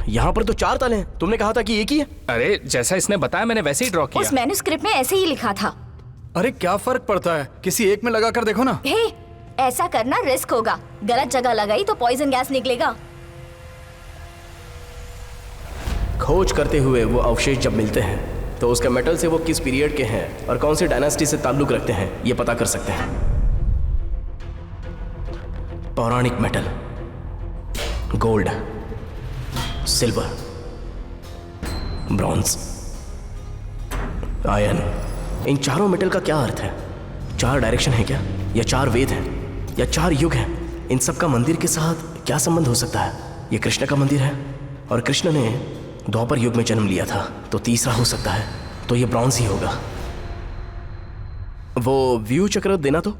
यहाँ पर तो 4 ताले हैं, तुमने कहा था कि एक ही है। अरे जैसा इसने बताया मैंने वैसे ही ड्रॉ किया। उस मैन्युस्क्रिप्ट में ऐसे ही लिखा था। अरे क्या फर्क पड़ता है, किसी एक में लगा कर देखो ना। हे, ऐसा करना रिस्क होगा, गलत जगह लगाई तो पॉइजन गैस निकलेगा। खोज करते हुए वो अवशेष जब मिलते हैं तो उसके मेटल से वो किस पीरियड के हैं और कौन सी डायनेस्टी से ताल्लुक रखते हैं ये पता कर सकते हैं। पौराणिक metal, gold, silver, bronze, iron, इन चारों मेटल का क्या अर्थ है? 4 डायरेक्शन है क्या, या 4 वेद हैं, या 4 युग हैं? इन सब का मंदिर के साथ क्या संबंध हो सकता है? ये कृष्ण का मंदिर है और कृष्ण ने द्वापर युग में जन्म लिया था, तो तीसरा हो सकता है, तो ये ब्रॉन्ज ही होगा। वो व्यू चक्र देना तो।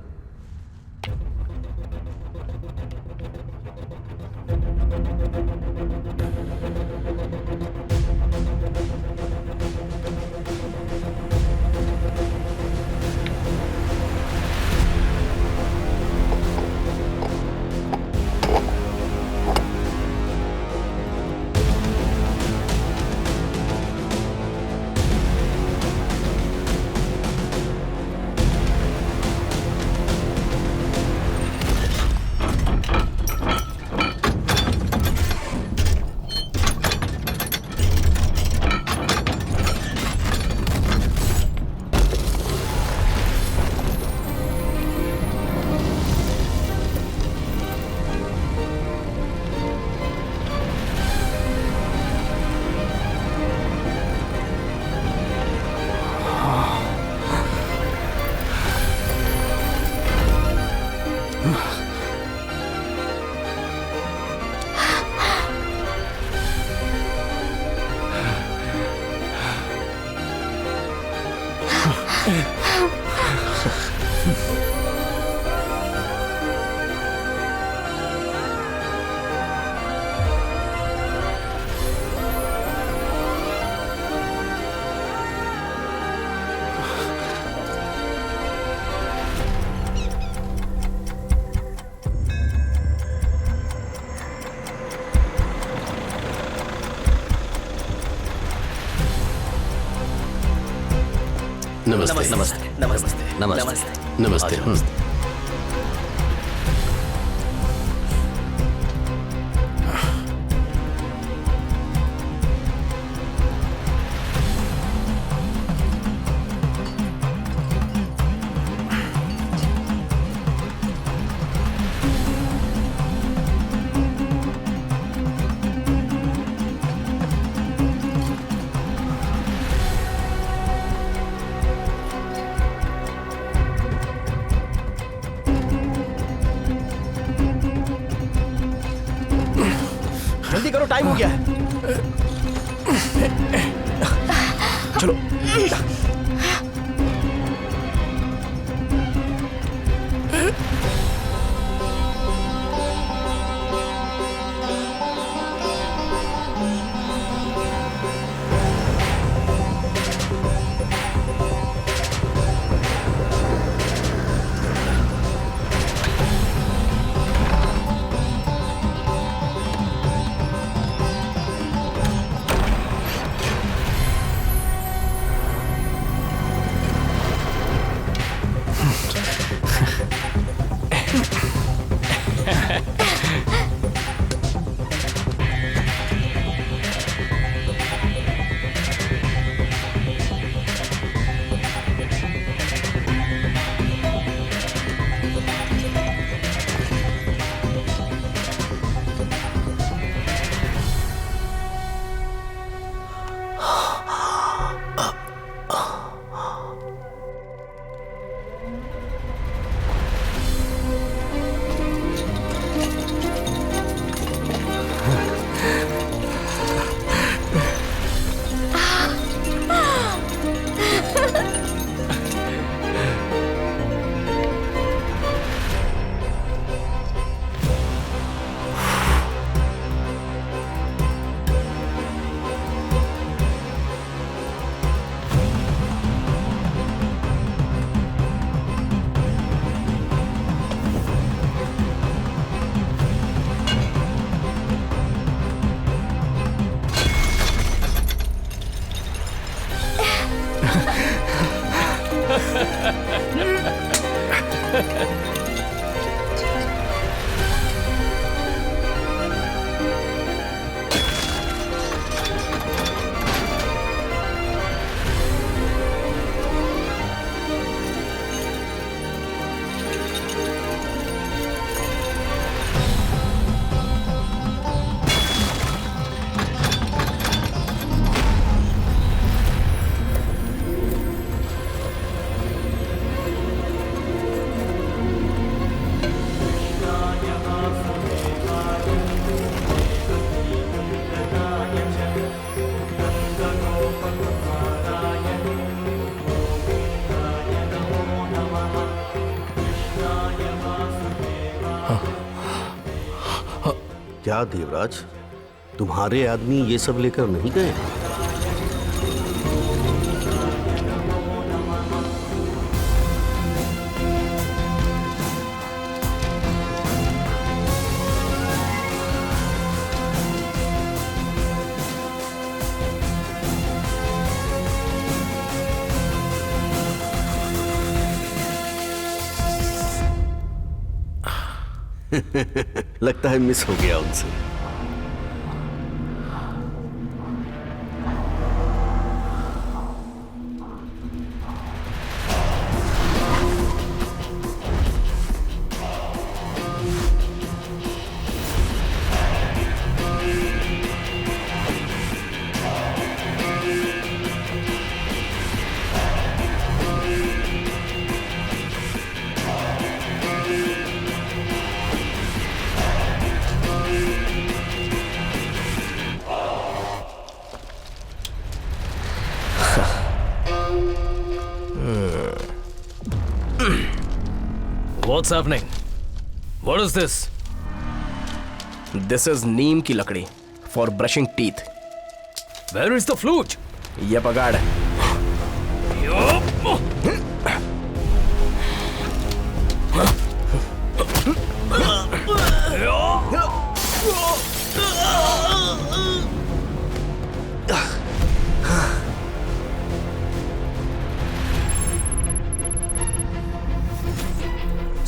नमस्ते नमस्ते नमस्ते नमस्ते नमस्ते नमस्ते। करो, टाइम हो गया है। चलो। क्या देवराज, तुम्हारे आदमी ये सब लेकर नहीं गए? लगता है मिस हो गया उनसे। What's happening? What is this? This is नीम की लकड़ी for brushing teeth. Where is the flute? ये पगाड़ है।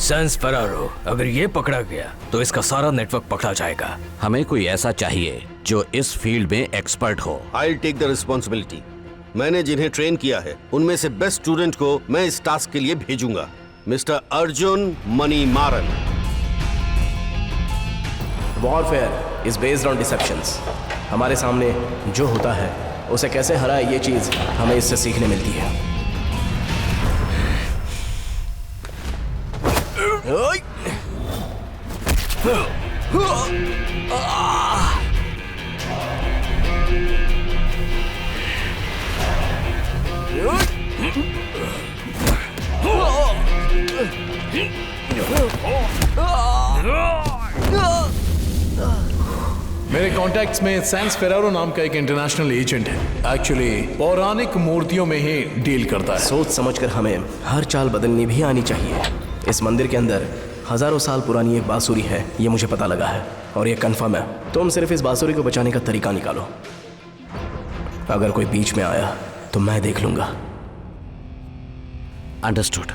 सैंस फरारो, अगर ये पकड़ा गया तो इसका सारा नेटवर्क पकड़ा जाएगा। हमें कोई ऐसा चाहिए जो इस फील्ड में एक्सपर्ट हो। I'll take the responsibility. मैंने जिन्हें ट्रेन किया है उनमें से बेस्ट स्टूडेंट को मैं इस टास्क के लिए भेजूंगा। Mister Arjun Manimaran. Warfare is based on deceptions. हमारे सामने जो होता है उसे कैसे हराए, ये चीज हमें इससे सीखने मिलती है। मेरे कॉन्टैक्ट्स में सैंस फेरारो नाम का एक इंटरनेशनल एजेंट है। एक्चुअली पौराणिक मूर्तियों में ही डील करता है। सोच समझकर हमें हर चाल बदलनी भी आनी चाहिए। इस मंदिर के अंदर हजारों साल पुरानी एक बांसुरी है, ये मुझे पता लगा है और ये कंफर्म है। तुम सिर्फ इस बांसुरी को बचाने का तरीका निकालो। अगर कोई बीच में आया तो मैं देख लूंगा। Understood.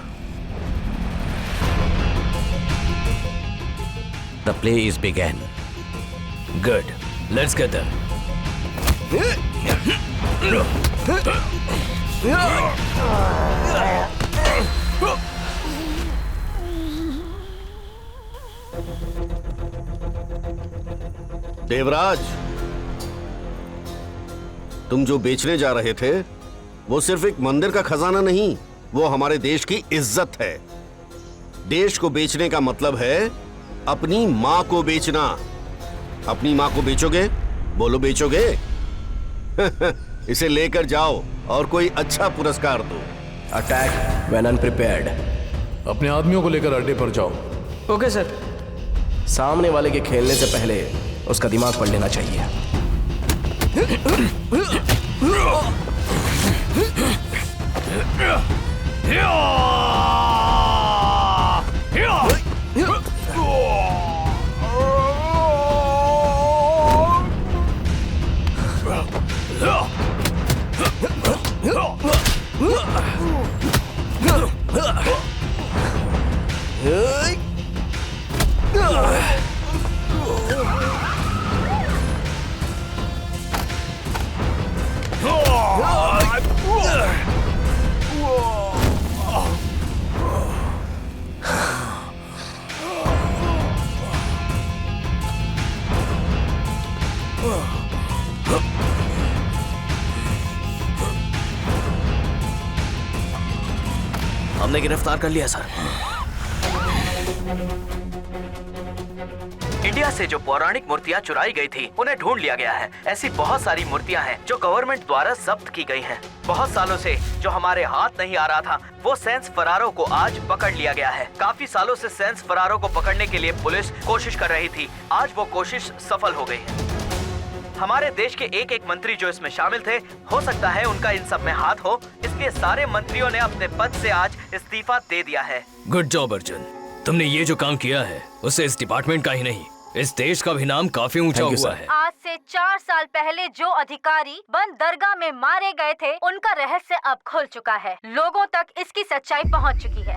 The play is begin. Good, let's get them. Devraj, तुम जो बेचने जा रहे थे वो सिर्फ एक मंदिर का खजाना नहीं, वो हमारे देश की इज्जत है। देश को बेचने का मतलब है अपनी मां को बेचना। अपनी मां को बेचोगे? बोलो बेचोगे? इसे लेकर जाओ और कोई अच्छा पुरस्कार दो। Attack when अनप्रिपेयर्ड। अपने आदमियों को लेकर अड्डे पर जाओ। Okay sir. सामने वाले के खेलने से पहले उसका दिमाग पढ़ लेना चाहिए। हमने गिरफ्तार कर लिया सर। इंडिया से जो पौराणिक मूर्तियां चुराई गई थी उन्हें ढूंढ लिया गया है। ऐसी बहुत सारी मूर्तियां हैं जो गवर्नमेंट द्वारा जब्त की गई हैं। बहुत सालों से जो हमारे हाथ नहीं आ रहा था वो सैंस फरारो को आज पकड़ लिया गया है। काफी सालों से सैंस फरारो को पकड़ने के लिए पुलिस कोशिश कर रही थी। आज वो कोशिश सफल हो गई है। हमारे देश के एक एक मंत्री जो इसमें शामिल थे, हो सकता है उनका इन सब में हाथ हो, इसलिए सारे मंत्रियों ने अपने पद से आज इस्तीफा दे दिया है। गुड जॉब अर्जुन, तुमने ये जो काम किया है उससे इस डिपार्टमेंट का ही नहीं इस देश का भी नाम काफी ऊंचा हुआ है। आज से 4 साल पहले जो अधिकारी बंद दरगाह में मारे गए थे उनका रहस्य अब खुल चुका है। लोगों तक इसकी सच्चाई पहुंच चुकी है।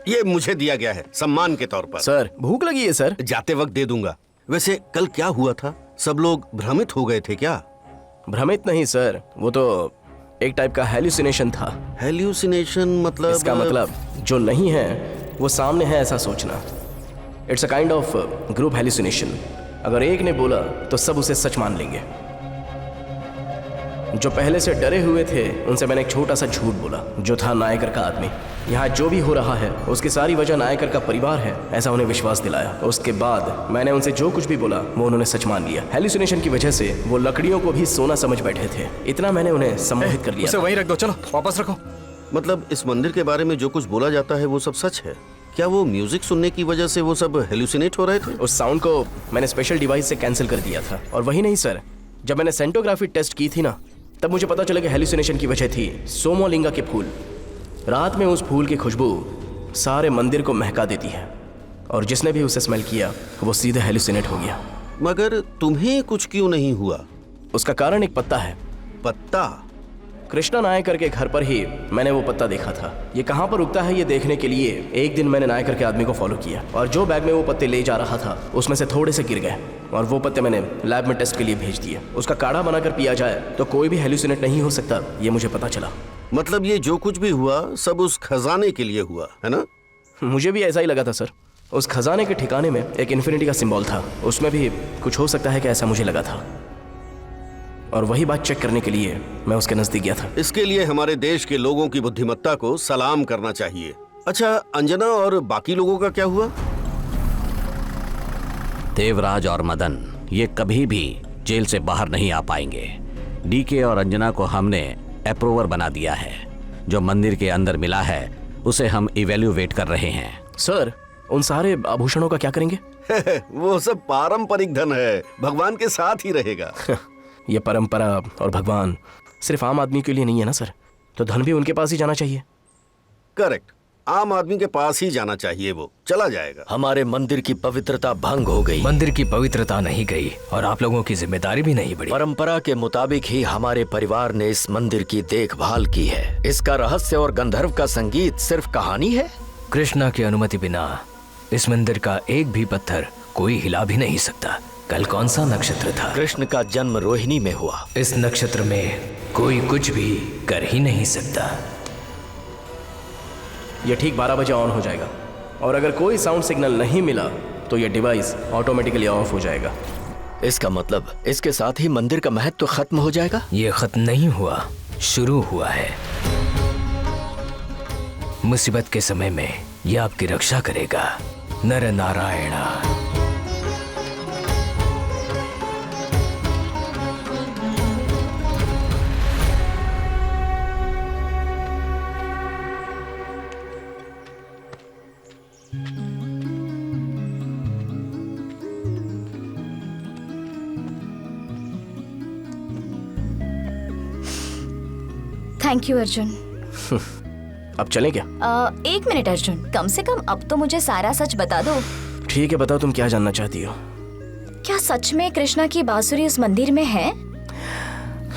ये मुझे दिया गया है सम्मान के तौर पर। सर भूख लगी है सर। जाते वक्त दे दूंगा। वैसे कल क्या हुआ था? सब लोग भ्रमित हो गए थे क्या? भ्रमित नहीं सर, वो तो एक टाइप का हेल्यूसिनेशन था। हेल्यूसिनेशन मतलब? इसका मतलब जो नहीं है वो सामने है ऐसा सोचना। It's a kind of group hallucination. अगर एक ने बोला तो सब उसे सच मान लेंगे। जो पहले से डरे हुए थे उनसे मैंने एक छोटा सा झूठ बोला, जो था नायकर का आदमी। यहाँ जो भी हो रहा है उसकी सारी वजह नायकर का परिवार है, ऐसा उन्हें विश्वास दिलाया। उसके बाद मैंने उनसे जो कुछ भी बोला वो उन्होंने सच मान लिया। हेल्यूसिनेशन की वजह से वो लकड़ियों को भी सोना समझ बैठे थे। इतना मैंने उन्हें सम्मोहित कर लिया। उसे वहीं रख दो, चलो वापस रखो। मतलब इस मंदिर के बारे में जो कुछ बोला जाता है वो सब सच है क्या? वो म्यूजिक सुनने की वजह से वो सब हेल्यूसिनेट हो रहे थे? उस साउंड को मैंने स्पेशल डिवाइस से कैंसिल कर दिया था। और वही नहीं सर, जब मैंने सेंटोग्राफी टेस्ट की थी ना, तब मुझे पता चला कि हेल्यूसिनेशन की वजह थी सोमोलिंगा के फूल। रात में उस फूल की खुशबू सारे मंदिर को महका देती है और जिसने भी उसे स्मेल किया वो सीधे हेल्यूसिनेट हो गया। मगर तुम्हें कुछ क्यों नहीं हुआ? उसका कारण एक पत्ता है। पत्ता? कृष्णा नायकर के घर पर ही मैंने वो पत्ता देखा था। ये कहाँ पर उगता है ये देखने के लिए एक दिन मैंने नायकर के आदमी को फॉलो किया और जो बैग में वो पत्ते ले जा रहा था उसमें से थोड़े से गिर गए और वो पत्ते मैंने लैब में टेस्ट के लिए भेज दिए। उसका काढ़ा बनाकर पिया जाए तो कोई भी हेल्यूसिनेट नहीं हो सकता, ये मुझे पता चला। मतलब ये जो कुछ भी हुआ सब उस खजाने के लिए हुआ है ना? मुझे भी ऐसा ही लगा था सर। उस खजाने के ठिकाने में एक इन्फिनिटी का सिंबल था, उसमें भी कुछ हो सकता है कि ऐसा मुझे लगा था और वही बात चेक करने के लिए मैं उसके नजदीक गया था। इसके लिए हमारे देश के लोगों की बुद्धिमत्ता को सलाम करना चाहिए। अच्छा, अंजना और बाकी लोगों का क्या हुआ? देवराज और मदन ये कभी भी जेल से बाहर नहीं आ पाएंगे। डीके और अंजना को हमने अप्रूवर बना दिया है। जो मंदिर के अंदर मिला है उसे हम इवेल्युएट कर रहे हैं। सर, उन सारे आभूषणों का क्या करेंगे? वो सब पारंपरिक धन है, भगवान के साथ ही रहेगा। ये परंपरा और भगवान सिर्फ आम आदमी के लिए नहीं है ना सर, तो धन भी उनके पास ही जाना चाहिए। करेक्ट, आम आदमी के पास ही जाना चाहिए, वो चला जाएगा। हमारे मंदिर की पवित्रता भंग हो गई। मंदिर की पवित्रता नहीं गई और आप लोगों की जिम्मेदारी भी नहीं बढ़ी। परंपरा के मुताबिक ही हमारे परिवार ने इस मंदिर की देखभाल की है। इसका रहस्य और गंधर्व का संगीत सिर्फ कहानी है। कृष्णा की अनुमति बिना इस मंदिर का एक भी पत्थर कोई हिला भी नहीं सकता। कल कौन सा नक्षत्र था? कृष्ण का जन्म रोहिणी में हुआ। इस नक्षत्र में कोई कुछ भी कर ही नहीं सकता। ये ठीक 12 बजे ऑन हो जाएगा और अगर कोई साउंड सिग्नल नहीं मिला तो ये डिवाइस ऑटोमेटिकली ऑफ हो जाएगा। इसका मतलब इसके साथ ही मंदिर का महत्व खत्म हो जाएगा? ये खत्म नहीं हुआ, शुरू हुआ है। मुसीबत के समय में ये आपकी रक्षा करेगा। नर नारायणा। Thank you Arjun. अब चलें क्या? 1 मिनट अर्जुन, कम से कम अब तो मुझे सारा सच बता दो। ठीक है, बताओ तुम क्या जानना चाहती हो। क्या सच में कृष्णा की बांसुरी उस मंदिर में है?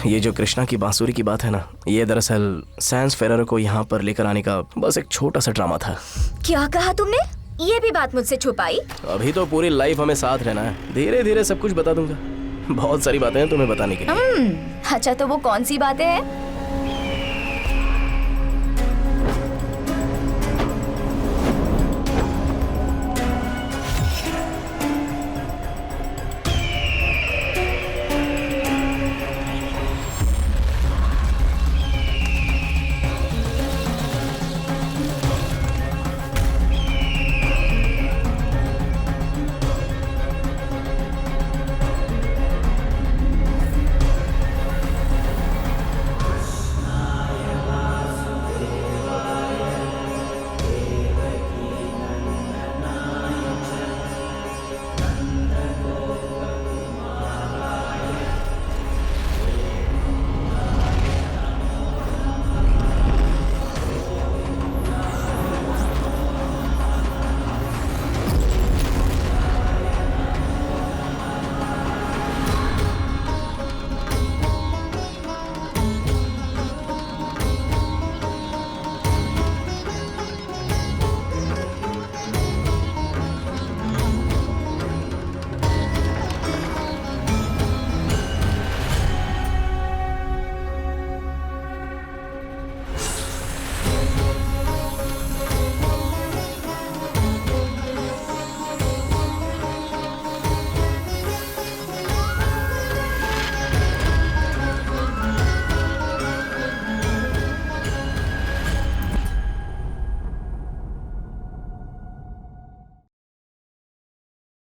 ये जो कृष्णा की बांसुरी की बात है ना, ये दरअसल सैंस फेरारो को यहाँ पर लेकर आने का बस एक छोटा सा ड्रामा था। क्या कहा तुमने? ये भी बात मुझसे छुपाई? अभी तो पूरी लाइफ हमें साथ रहना है, धीरे धीरे सब कुछ बता दूंगा। बहुत सारी बातें हैं तुम्हें बताने के लिए। अच्छा, तो वो कौन सी बातें हैं?